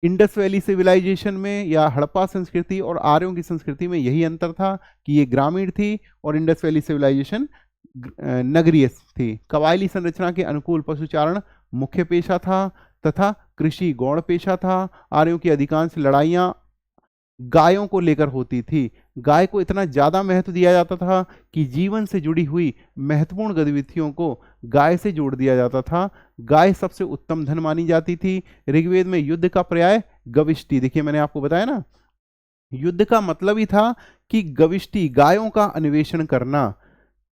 इंडस वैली सिविलाइजेशन में या हड़प्पा संस्कृति और आर्यों की संस्कृति में। यही अंतर था कि ये ग्रामीण थी और इंडस वैली सिविलाइजेशन नगरीय थी। कबायली संरचना के अनुकूल पशुचारण मुख्य पेशा था तथा कृषि गौण पेशा था। आर्यों की अधिकांश लड़ाइयां गायों को लेकर होती थी। गाय को इतना ज्यादा महत्व दिया जाता था कि जीवन से जुड़ी हुई महत्वपूर्ण गतिविधियों को गाय से जोड़ दिया जाता था। गाय सबसे उत्तम धन मानी जाती थी। ऋग्वेद में युद्ध का पर्याय गविष्टि। देखिए मैंने आपको बताया ना, युद्ध का मतलब ही था कि गविष्टि, गायों का अन्वेषण करना।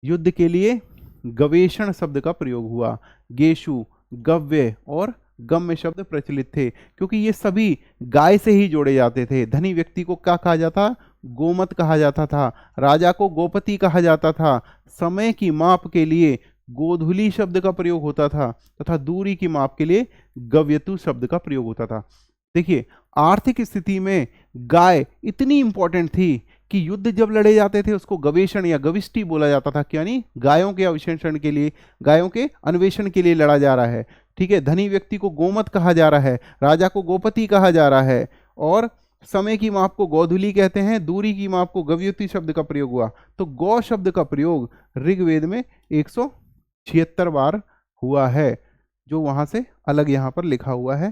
युद्ध के लिए गवेषण शब्द का प्रयोग हुआ। गेशु, गव्य और गम्य शब्द प्रचलित थे क्योंकि ये सभी गाय से ही जोड़े जाते थे। धनी व्यक्ति को क्या कहा जाता? गोमत कहा जाता था। राजा को गोपति कहा जाता था। समय की माप के लिए गोधुली शब्द का प्रयोग होता था तथा दूरी की माप के लिए गव्यतु शब्द का प्रयोग होता था। देखिए आर्थिक स्थिति में गाय इतनी इंपॉर्टेंट थी कि युद्ध जब लड़े जाते थे उसको गवेषण या गविष्टि बोला जाता था, यानी गायों के अविशेषण के लिए, गायों के अन्वेषण के लिए लड़ा जा रहा है। ठीक है, धनी व्यक्ति को गोमत कहा जा रहा है, राजा को गोपति कहा जा रहा है और समय की माप को गौधुली कहते हैं, दूरी की माप को गव्युति शब्द का प्रयोग हुआ। तो गौ शब्द का प्रयोग ऋग्वेद में 176 बार हुआ है, जो वहां से अलग यहां पर लिखा हुआ है।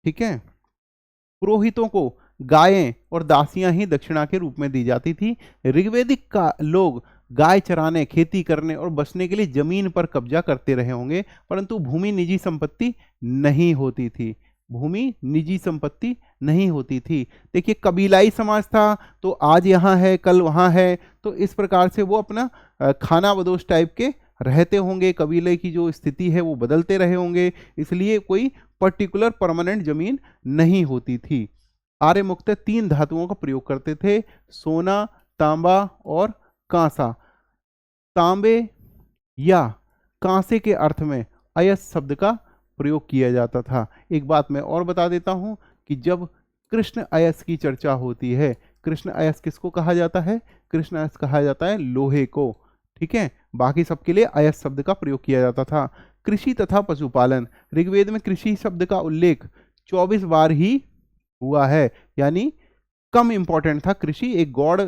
ठीक है, पुरोहितों को गायें और दासियां ही दक्षिणा के रूप में दी जाती थी। ऋग्वेदिक का लोग गाय चराने, खेती करने और बसने के लिए जमीन पर कब्जा करते रहे होंगे, परंतु भूमि निजी संपत्ति नहीं होती थी। भूमि निजी संपत्ति नहीं होती थी। देखिए कबीलाई समाज था, तो आज यहाँ है कल वहाँ है, तो इस प्रकार से वो अपना खाना बदोश टाइप के रहते होंगे। कबीले की जो स्थिति है वो बदलते रहे होंगे, इसलिए कोई पर्टिकुलर परमानेंट जमीन नहीं होती थी। आर्य मुख्यतः 3 धातुओं का प्रयोग करते थे, सोना, तांबा और कांसा। तांबे या कांसे के अर्थ में अयस शब्द का प्रयोग किया जाता था। एक बात मैं और बता देता हूं कि जब कृष्ण अयस की चर्चा होती है, कृष्ण अयस किसको कहा जाता है? कृष्ण अयस कहा जाता है लोहे को। ठीक है, बाकी सबके लिए अयस शब्द का प्रयोग किया जाता था। कृषि तथा पशुपालन। ऋग्वेद में कृषि शब्द का उल्लेख 24 बार ही हुआ है, यानी कम इंपॉर्टेंट था। कृषि एक गौड़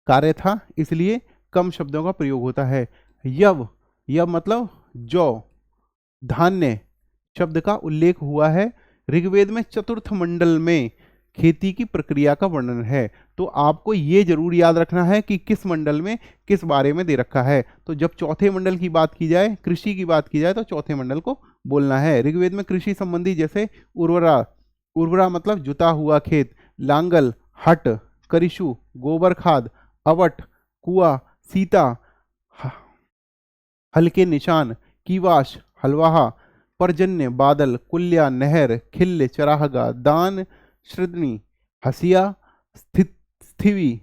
कार्य था, इसलिए कम शब्दों का प्रयोग होता है। यव, यव मतलब जौ, धान्य शब्द का उल्लेख हुआ है। ऋग्वेद में चतुर्थ मंडल में खेती की प्रक्रिया का वर्णन है। तो आपको ये जरूर याद रखना है कि किस मंडल में किस बारे में दे रखा है। तो जब चौथे मंडल की बात की जाए, कृषि की बात की जाए, तो चौथे मंडल को बोलना है। ऋग्वेद में कृषि संबंधी जैसे उर्वरा, उर्वरा मतलब जुता हुआ खेत, लांगल, हट, करिशु, गोबर खाद, अवट, कुआ, सीता, हल्के निशान, कीवाश, हलवाहा, पर्जन्य, बादल, कुल्या, नहर, खिल्ल, चराहगा, दान, श्रृदनी, हसिया, स्थिवी,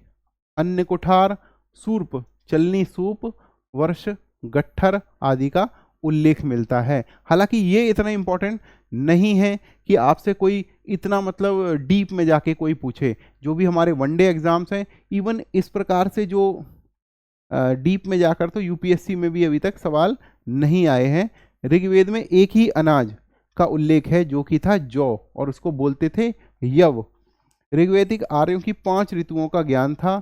अन्य कुठार, सूर्प, चलनी सूप, वर्ष, गट्ठर आदि का उल्लेख मिलता है। हालांकि ये इतना इंपॉर्टेंट नहीं है कि आपसे कोई इतना मतलब डीप में जाके कोई पूछे। जो भी हमारे वनडे एग्जाम्स हैं, इवन इस प्रकार से जो डीप में जाकर तो यूपीएससी में भी अभी तक सवाल नहीं आए हैं। ऋग्वेद में एक ही अनाज का उल्लेख है जो कि था जौ, और उसको बोलते थे यव। ऋग्वेदिक आर्यों की 5 ऋतुओं का ज्ञान था।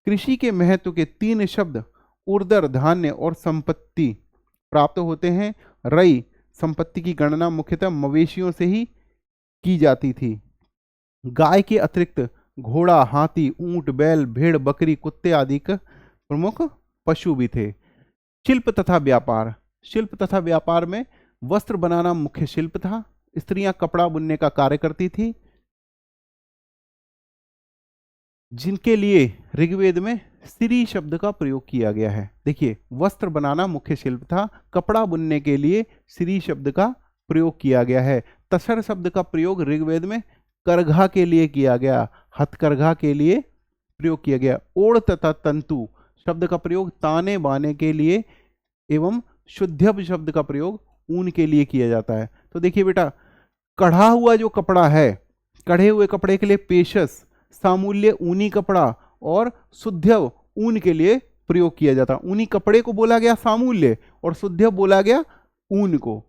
कृषि के महत्व के 3 शब्द उर्दर, धान्य और संपत्ति प्राप्त होते हैं। रई, संपत्ति की गणना मुख्यतः मवेशियों से ही की जाती थी। गाय के अतिरिक्त घोड़ा, हाथी, ऊंट, बैल, भेड़, बकरी, कुत्ते आदि का प्रमुख पशु भी थे। शिल्प तथा व्यापार। शिल्प तथा व्यापार में वस्त्र बनाना मुख्य शिल्प था। स्त्रियां कपड़ा बुनने का कार्य करती थी, जिनके लिए ऋग्वेद में स्त्री शब्द का प्रयोग किया गया है। देखिए, वस्त्र बनाना मुख्य शिल्प था, कपड़ा बुनने के लिए स्त्री शब्द का प्रयोग किया गया है। तसर शब्द का प्रयोग ऋग्वेद में करघा के लिए किया गया, हथकरघा के लिए प्रयोग किया गया। ओड़ तथा तंतु शब्द का प्रयोग ताने बाने के लिए एवं शुद्धब शब्द का प्रयोग ऊन के लिए किया जाता है। तो देखिए बेटा, कढ़ा हुआ जो कपड़ा है, कढ़े हुए कपड़े के लिए पेशस, सामूल्य ऊनी कपड़ा, और शुद्धव ऊन के लिए प्रयोग किया जाता। ऊनी कपड़े को बोला गया सामूल्य और शुद्धव बोला गया ऊन को।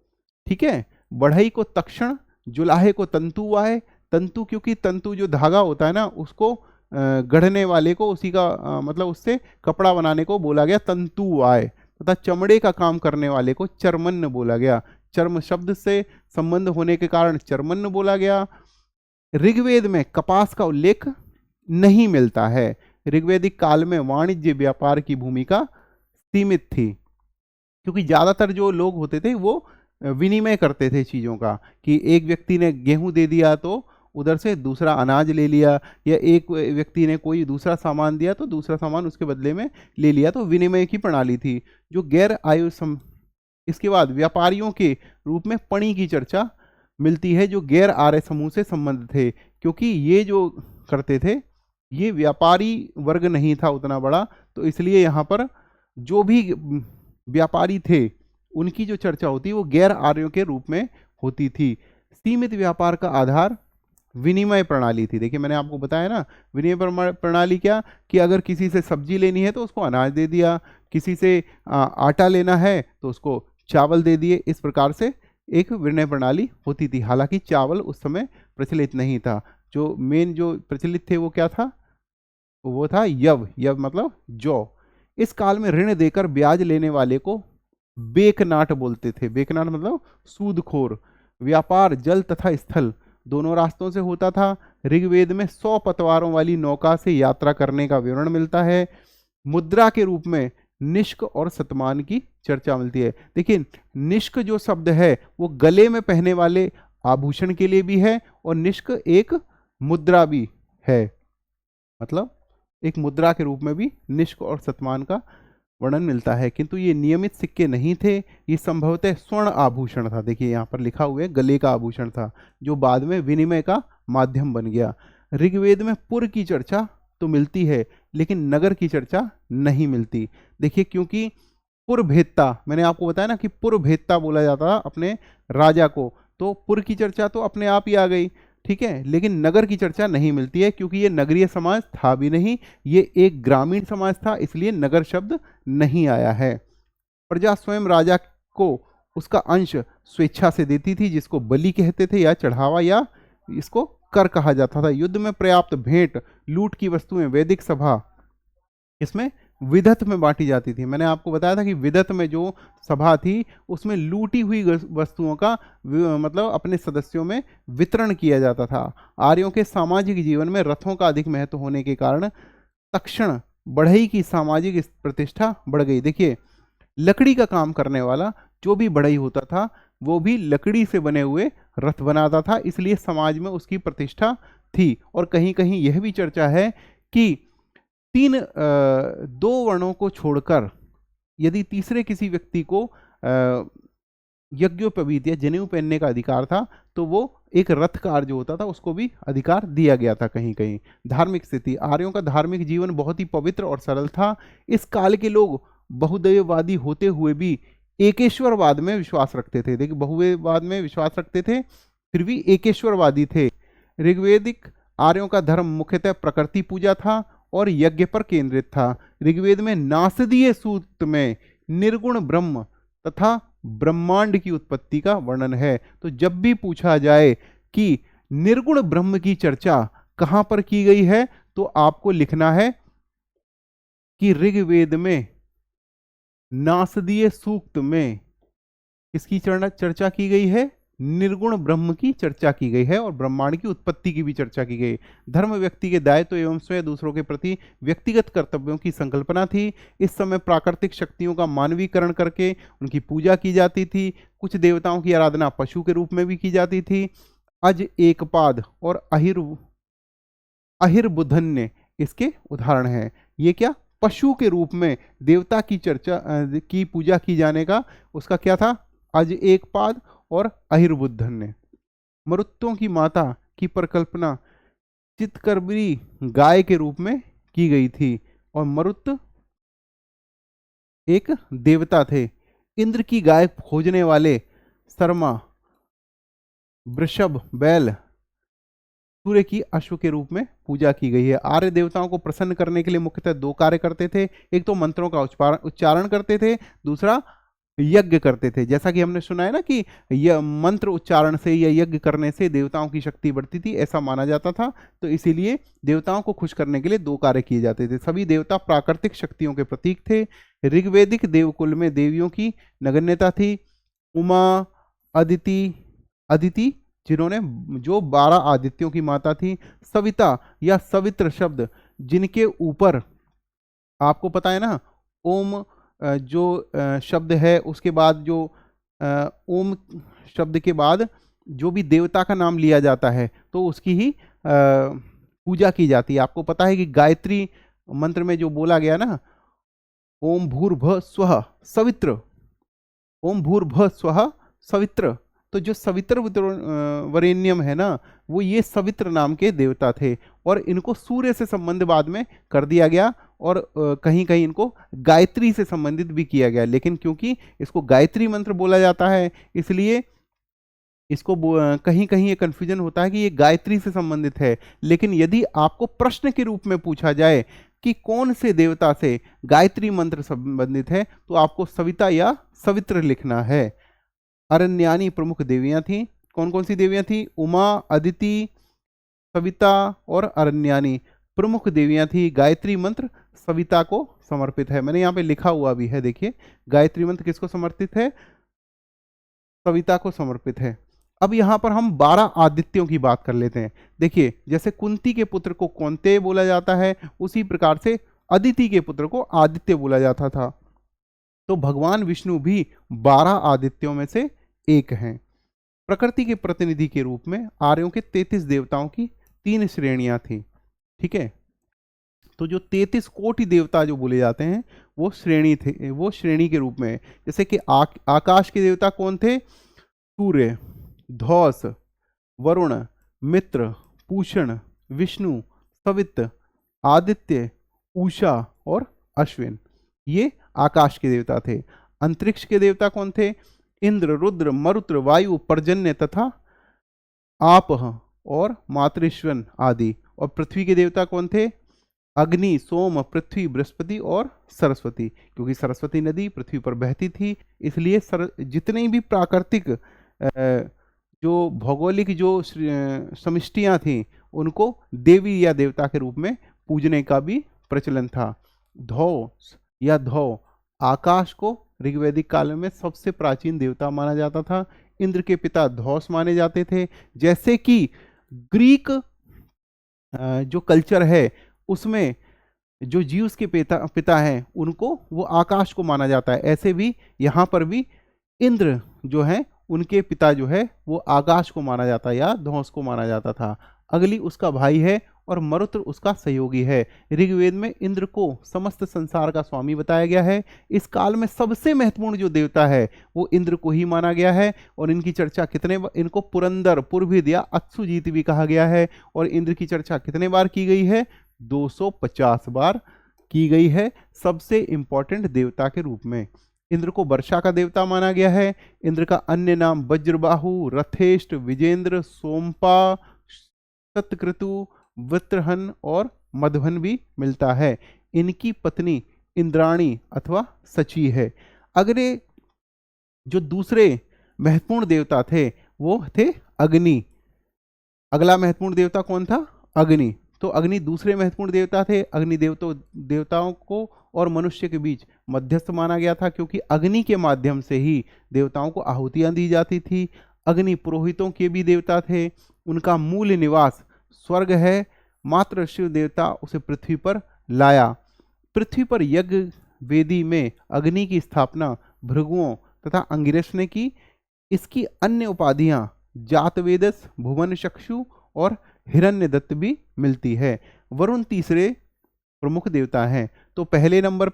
ठीक है। बढ़ई को तक्षण, जुलाहे को तंतुवाय। तंतु क्योंकि तंतु जो धागा होता है ना, उसको गढ़ने वाले को, उसी का मतलब उससे कपड़ा बनाने को बोला गया तंतुवाय, तथा चमड़े का काम करने वाले को चर्मन्न बोला गया। चर्म शब्द से संबंध होने के कारण चर्मन्न बोला गया। ऋग्वेद में कपास का उल्लेख नहीं मिलता है। ऋग्वेदिक काल में वाणिज्य व्यापार की भूमिका सीमित थी, क्योंकि ज्यादातर जो लोग होते थे वो विनिमय करते थे चीजों का, कि एक व्यक्ति ने गेहूं दे दिया तो उधर से दूसरा अनाज ले लिया, या एक व्यक्ति ने कोई दूसरा सामान दिया तो दूसरा सामान उसके बदले में ले लिया। तो विनिमय की प्रणाली थी जो गैर आयु इसके बाद व्यापारियों के रूप में पणी की चर्चा मिलती है, जो गैर आर्य समूह से संबंध थे, क्योंकि ये जो करते थे ये व्यापारी वर्ग नहीं था उतना बड़ा, तो इसलिए यहाँ पर जो भी व्यापारी थे उनकी जो चर्चा होती है वो गैर आर्यों के रूप में होती थी। सीमित व्यापार का आधार विनिमय प्रणाली थी। देखिए, मैंने आपको बताया ना, विनिमय प्रणाली क्या, कि अगर किसी से सब्जी लेनी है तो उसको अनाज दे दिया, किसी से आटा लेना है तो उसको चावल दे दिए। इस प्रकार से एक विनिमय प्रणाली होती थी। हालांकि चावल उस समय प्रचलित नहीं था। जो मेन जो प्रचलित थे वो क्या था, वो था यव। यव मतलब जौ। इस काल में ऋण देकर ब्याज लेने वाले को बेकनाट बोलते थे। बेकनाट मतलब सूदखोर। व्यापार जल तथा स्थल दोनों रास्तों से होता था। ऋग्वेद में 100 पतवारों वाली नौका से यात्रा करने का विवरण मिलता है। मुद्रा के रूप में निष्क और शतमान की चर्चा मिलती है। देखिए, निष्क जो शब्द है वो गले में पहने वाले आभूषण के लिए भी है, और निष्क एक मुद्रा भी है, मतलब एक मुद्रा के रूप में भी निष्क और शतमान का वर्णन मिलता है। किंतु ये नियमित सिक्के नहीं थे, ये संभवतः स्वर्ण आभूषण था। देखिए, यहाँ पर लिखा हुआ है गले का आभूषण था, जो बाद में विनिमय का माध्यम बन गया। ऋग्वेद में पुर की चर्चा तो मिलती है, लेकिन नगर की चर्चा नहीं मिलती। देखिए, क्योंकि पुरभेत्ता, मैंने आपको बताया ना कि पुरभेत्ता बोला जाता था अपने राजा को, तो पुर की चर्चा तो अपने आप ही आ गई। ठीक है, लेकिन नगर की चर्चा नहीं मिलती है, क्योंकि ये नगरीय समाज था भी नहीं, ये एक ग्रामीण समाज था, इसलिए नगर शब्द नहीं आया है। प्रजा स्वयं राजा को उसका अंश स्वेच्छा से देती थी, जिसको बलि कहते थे, या चढ़ावा, या इसको कर कहा जाता था। युद्ध में पर्याप्त भेंट, लूट की वस्तुएं वैदिक सभा इसमें विधत में बांटी जाती थी। मैंने आपको बताया था कि विधत में जो सभा थी उसमें लूटी हुई वस्तुओं का मतलब अपने सदस्यों में वितरण किया जाता था। आर्यों के सामाजिक जीवन में रथों का अधिक महत्व होने के कारण तक्षण बढ़ई की सामाजिक प्रतिष्ठा बढ़ गई। देखिए, लकड़ी का काम करने वाला जो भी बढ़ई होता था वो भी लकड़ी से बने हुए रथ बनाता था, इसलिए समाज में उसकी प्रतिष्ठा थी। और कहीं कहीं यह भी चर्चा है कि दो वर्णों को छोड़कर यदि तीसरे किसी व्यक्ति को यज्ञोपवीत या जनेऊ पहनने का अधिकार था, तो वो एक रथकार जो होता था उसको भी अधिकार दिया गया था। कहीं कहीं धार्मिक स्थिति, आर्यों का धार्मिक जीवन बहुत ही पवित्र और सरल था। इस काल के लोग बहुदेववादी होते हुए भी एकेश्वरवाद में विश्वास रखते थे। देखिए, बहुदेववाद में विश्वास रखते थे, फिर भी एकेश्वरवादी थे। ऋग्वेदिक आर्यों का धर्म मुख्यतः प्रकृति पूजा था और यज्ञ पर केंद्रित था। ऋग्वेद में नासदीय सूक्त में निर्गुण ब्रह्म तथा ब्रह्मांड की उत्पत्ति का वर्णन है। तो जब भी पूछा जाए कि निर्गुण ब्रह्म की चर्चा कहां पर की गई है, तो आपको लिखना है कि ऋग्वेद में नासदीय सूक्त में किसकी चर्चा की गई है? निर्गुण ब्रह्म की चर्चा की गई है और ब्रह्मांड की उत्पत्ति की भी चर्चा की गई। धर्म व्यक्ति के दायित्व एवं स्वयं दूसरों के प्रति व्यक्तिगत कर्तव्यों की संकल्पना थी। इस समय प्राकृतिक शक्तियों का मानवीकरण करके उनकी पूजा की जाती थी। कुछ देवताओं की आराधना पशु के रूप में भी की जाती थी। अज एकपाद और अहिर्बुधन्य इसके उदाहरण हैं। ये क्या? पशु के रूप में देवता की चर्चा की पूजा की जाने का उसका क्या था? अज एकपाद और अहिर्बुधन्य। मरुत्तों की माता की परिकल्पना चित्कर्बरी गाय के रूप में की गई थी और मरुत एक देवता थे। इंद्र की गाय खोजने वाले शर्मा, वृषभ, बैल सूर्य की अश्व के रूप में पूजा की गई है। आर्य देवताओं को प्रसन्न करने के लिए मुख्यतः दो कार्य करते थे। एक तो मंत्रों का उच्चारण करते थे, दूसरा यज्ञ करते थे। जैसा कि हमने सुना है ना कि यह मंत्र उच्चारण से या यज्ञ करने से देवताओं की शक्ति बढ़ती थी, ऐसा माना जाता था। तो इसीलिए देवताओं को खुश करने के लिए दो कार्य किए जाते थे। सभी देवता प्राकृतिक शक्तियों के प्रतीक थे। ऋग्वेदिक देवकुल में देवियों की नगण्यता थी। उमा, अदिति जिन्होंने जो 12 आदित्यों की माता थी। सविता या सवित्र शब्द जिनके ऊपर आपको पता है ना, ओम जो शब्द है उसके बाद जो ओम शब्द के बाद जो भी देवता का नाम लिया जाता है तो उसकी ही पूजा की जाती है। आपको पता है कि गायत्री मंत्र में जो बोला गया ना, ओम भूर्भुवः स्वः सवित्र, ओम भूर्भुवः स्वः सवित्र, तो जो सवित्र वरेण्यम है ना, वो ये सवित्र नाम के देवता थे और इनको सूर्य से संबंध बाद में कर दिया गया और कहीं कहीं इनको गायत्री से संबंधित भी किया गया। लेकिन क्योंकि इसको गायत्री मंत्र बोला जाता है इसलिए इसको कहीं कहीं ये कन्फ्यूजन होता है कि ये गायत्री से संबंधित है। लेकिन यदि आपको प्रश्न के रूप में पूछा जाए कि कौन से देवता से गायत्री मंत्र संबंधित है, तो आपको सविता या सवित्र लिखना है। अरण्यानी प्रमुख देवियां थी। कौन कौन सी देवियां थी? उमा, अदिति, सविता और अरण्यानी प्रमुख देवियां थी। गायत्री मंत्र सविता को समर्पित है। मैंने यहाँ पे लिखा हुआ भी है, देखिए गायत्री मंत्र किसको समर्पित है? सविता को समर्पित है। अब यहाँ पर हम 12 आदित्यों की बात कर लेते हैं। देखिए जैसे कुंती के पुत्र को कौन्तेय बोला जाता है, उसी प्रकार से अदिति के पुत्र को आदित्य बोला जाता था। तो भगवान विष्णु भी 12 आदित्यों में से एक हैं। प्रकृति के प्रतिनिधि के रूप में आर्यों के 33 देवताओं की 3 श्रेणियां थी। ठीक है, तो जो 33 कोटि देवता जो बोले जाते हैं वो श्रेणी थे, वो श्रेणी के रूप में। जैसे कि आकाश के देवता कौन थे? सूर्य, धौस, वरुण, मित्र, पूषण, विष्णु, सवित्र, आदित्य, उषा और अश्विन, ये आकाश के देवता थे। अंतरिक्ष के देवता कौन थे? इंद्र, रुद्र, मरुत्र, वायु, पर्जन्य तथा आपह और मातृश्वन आदि। और पृथ्वी के देवता कौन थे? अग्नि, सोम, पृथ्वी, बृहस्पति और सरस्वती। क्योंकि सरस्वती नदी पृथ्वी पर बहती थी इसलिए जितनी भी प्राकृतिक जो भौगोलिक जो समष्टियाँ थीं उनको देवी या देवता के रूप में पूजने का भी प्रचलन था। धौस या धौ, आकाश को ऋग्वैदिक काल में सबसे प्राचीन देवता माना जाता था। इंद्र के पिता धौस माने जाते थे। जैसे कि ग्रीक जो कल्चर है उसमें जो जीउस के पिता हैं उनको वो आकाश को माना जाता है, ऐसे भी यहाँ पर भी इंद्र जो है उनके पिता जो है वो आकाश को माना जाता है या धौस को माना जाता था। अगली उसका भाई है और मरुत्र उसका सहयोगी है। ऋग्वेद में इंद्र को समस्त संसार का स्वामी बताया गया है। इस काल में सबसे महत्वपूर्ण जो देवता है वो इंद्र को ही माना गया है और इनकी चर्चा इनको पुरंदर, पुरभिद या अक्षुजीत भी कहा गया है। और इंद्र की चर्चा कितने बार की गई है? 250 बार की गई है सबसे इंपॉर्टेंट देवता के रूप में। इंद्र को वर्षा का देवता माना गया है। इंद्र का अन्य नाम वज्रबाहु, रथेष्ट, विजेंद्र, सोमपा, सतक्रतु, वृत्रहन और मधुवन भी मिलता है। इनकी पत्नी इंद्राणी अथवा सची है। अगले जो दूसरे महत्वपूर्ण देवता थे वो थे अग्नि। अगला महत्वपूर्ण देवता कौन था? अग्नि। तो अग्नि दूसरे महत्वपूर्ण देवता थे। अग्नि देवताओं को और मनुष्य के बीच मध्यस्थ माना गया था, क्योंकि अग्नि के माध्यम से ही देवताओं को आहुतियां दी जाती थी। अग्नि पुरोहितों के भी देवता थे। उनका मूल निवास स्वर्ग है। मात्र शिव देवता उसे पृथ्वी पर लाया। पृथ्वी पर यज्ञ वेदी में अग्नि की स्थापना भृगुओं तथा अंगिरस ने की। इसकी अन्य उपाधियां जातवेदस, भुवन चक्षु और हिरण्यदत्त भी मिलती है। वरुण तीसरे प्रमुख देवता हैं। तो पहले नंबर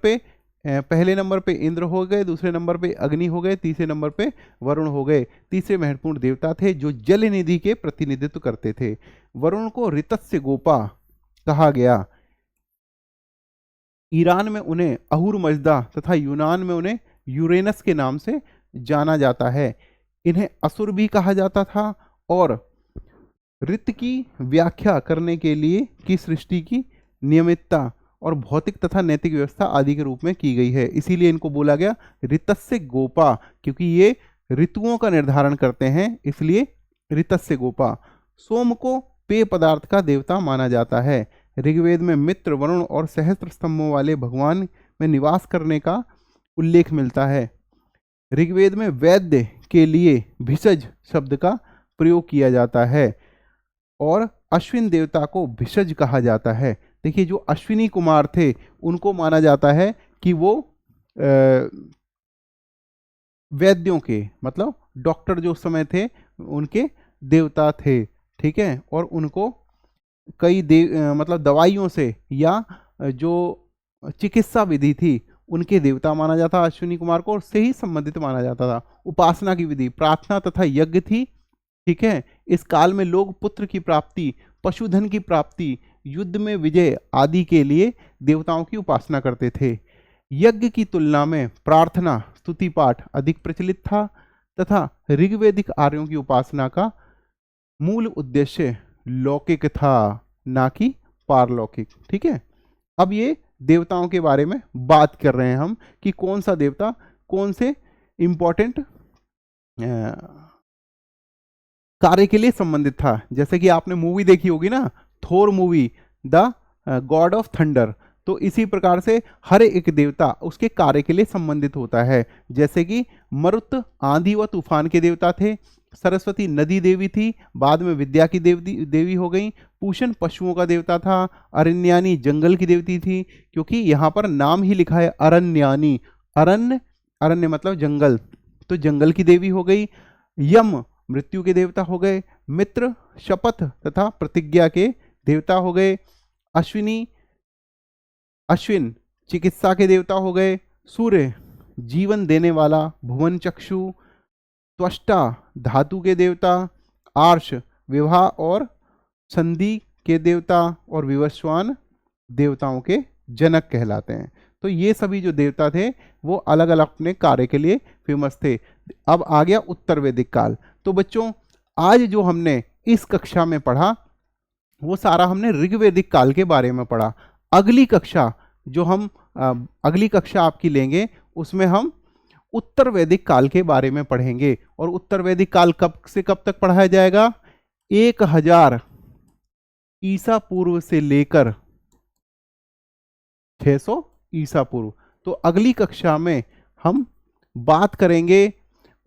पे इंद्र हो गए, दूसरे नंबर पे अग्नि हो गए, तीसरे नंबर पे वरुण हो गए। तीसरे महत्वपूर्ण देवता थे जो जल निधि के प्रतिनिधित्व करते थे। वरुण को ऋतस्य गोपा कहा गया। ईरान में उन्हें अहुर मजदा तथा यूनान में उन्हें यूरेनस के नाम से जाना जाता है। इन्हें असुर भी कहा जाता था और ऋत की व्याख्या करने के लिए की सृष्टि की नियमितता और भौतिक तथा नैतिक व्यवस्था आदि के रूप में की गई है। इसीलिए इनको बोला गया ऋतस्य गोपा, क्योंकि ये ऋतुओं का निर्धारण करते हैं, इसलिए ऋतस्य गोपा। सोम को पेय पदार्थ का देवता माना जाता है। ऋग्वेद में मित्र, वरुण और सहस्त्र स्तंभों वाले भगवान में निवास करने का उल्लेख मिलता है। ऋग्वेद में वैद्य के लिए भिषज शब्द का प्रयोग किया जाता है और अश्विन देवता को भिषज कहा जाता है। देखिए, जो अश्विनी कुमार थे उनको माना जाता है कि वो वैद्यों के, मतलब डॉक्टर जो उस समय थे उनके देवता थे, ठीक है। और उनको कई मतलब दवाइयों से या जो चिकित्सा विधि थी उनके देवता माना जाता था। अश्विनी कुमार को उससे ही संबंधित माना जाता था। उपासना की विधि प्रार्थना तथा यज्ञ थी, ठीक है। इस काल में लोग पुत्र की प्राप्ति, पशुधन की प्राप्ति, युद्ध में विजय आदि के लिए देवताओं की उपासना करते थे। यज्ञ की तुलना में प्रार्थना, स्तुति पाठ अधिक प्रचलित था तथा ऋग्वेदिक आर्यों की उपासना का मूल उद्देश्य लौकिक था, ना कि पारलौकिक, ठीक है। अब ये देवताओं के बारे में बात कर रहे हैं हम कि कौन सा देवता कौन से इंपॉर्टेंट कार्य के लिए संबंधित था। जैसे कि आपने मूवी देखी होगी ना, Thor movie, the god of thunder. तो इसी प्रकार से हर एक देवता उसके कार्य के लिए संबंधित होता है। जैसे कि मरुत आंधी व तूफान के देवता थे। सरस्वती नदी देवी थी, बाद में विद्या की देवी हो गई। पूषण पशुओं का देवता था। अरण्यानी जंगल की देवती थी, क्योंकि यहाँ पर नाम ही लिखा है अरण्यानी। अरण्य मतलब जंगल, तो जंगल की देवी हो गई। यम मृत्यु के देवता हो गए। मित्र शपथ तथा प्रतिज्ञा के देवता हो गए। अश्विन चिकित्सा के देवता हो गए। सूर्य जीवन देने वाला, भुवन चक्षु। त्वष्टा धातु के देवता। आर्ष विवाह और संधि के देवता और विवस्वान देवताओं के जनक कहलाते हैं। तो ये सभी जो देवता थे वो अलग अलग अपने कार्य के लिए फेमस थे। अब आ गया उत्तर वैदिक काल। तो बच्चों, आज जो हमने इस कक्षा में पढ़ा वो सारा हमने ऋग्वेदिक काल के बारे में पढ़ा। अगली कक्षा आपकी लेंगे उसमें हम उत्तर वैदिक काल के बारे में पढ़ेंगे। और उत्तर वैदिक काल कब से कब तक पढ़ाया जाएगा? 1000 ईसा पूर्व से लेकर 600 ईसा पूर्व। तो अगली कक्षा में हम बात करेंगे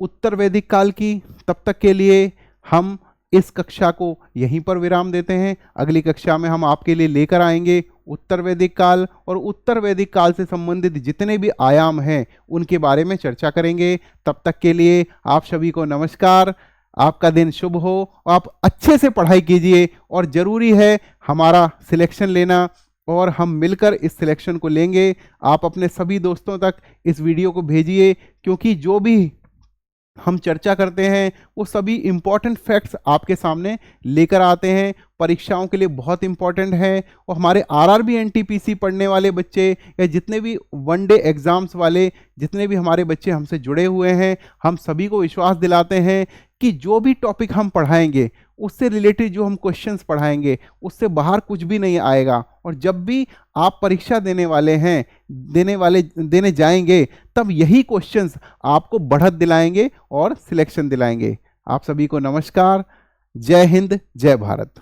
उत्तर वैदिक काल की। तब तक के लिए हम इस कक्षा को यहीं पर विराम देते हैं। अगली कक्षा में हम आपके लिए लेकर आएंगे उत्तर वैदिक काल, और उत्तर वैदिक काल से संबंधित जितने भी आयाम हैं उनके बारे में चर्चा करेंगे। तब तक के लिए आप सभी को नमस्कार। आपका दिन शुभ हो। आप अच्छे से पढ़ाई कीजिए और ज़रूरी है हमारा सिलेक्शन लेना, और हम मिलकर इस सिलेक्शन को लेंगे। आप अपने सभी दोस्तों तक इस वीडियो को भेजिए, क्योंकि जो भी हम चर्चा करते हैं वो सभी इंपॉर्टेंट फैक्ट्स आपके सामने लेकर आते हैं। परीक्षाओं के लिए बहुत इंपॉर्टेंट है। और हमारे आरआरबी एनटीपीसी पढ़ने वाले बच्चे या जितने भी वनडे एग्जाम्स वाले जितने भी हमारे बच्चे हमसे जुड़े हुए हैं, हम सभी को विश्वास दिलाते हैं कि जो भी टॉपिक हम पढ़ाएंगे उससे रिलेटेड जो हम क्वेश्चंस पढ़ाएंगे उससे बाहर कुछ भी नहीं आएगा। और जब भी आप परीक्षा देने वाले हैं, देने जाएंगे, तब यही क्वेश्चंस आपको बढ़त दिलाएंगे और सिलेक्शन दिलाएंगे। आप सभी को नमस्कार। जय हिंद, जय भारत।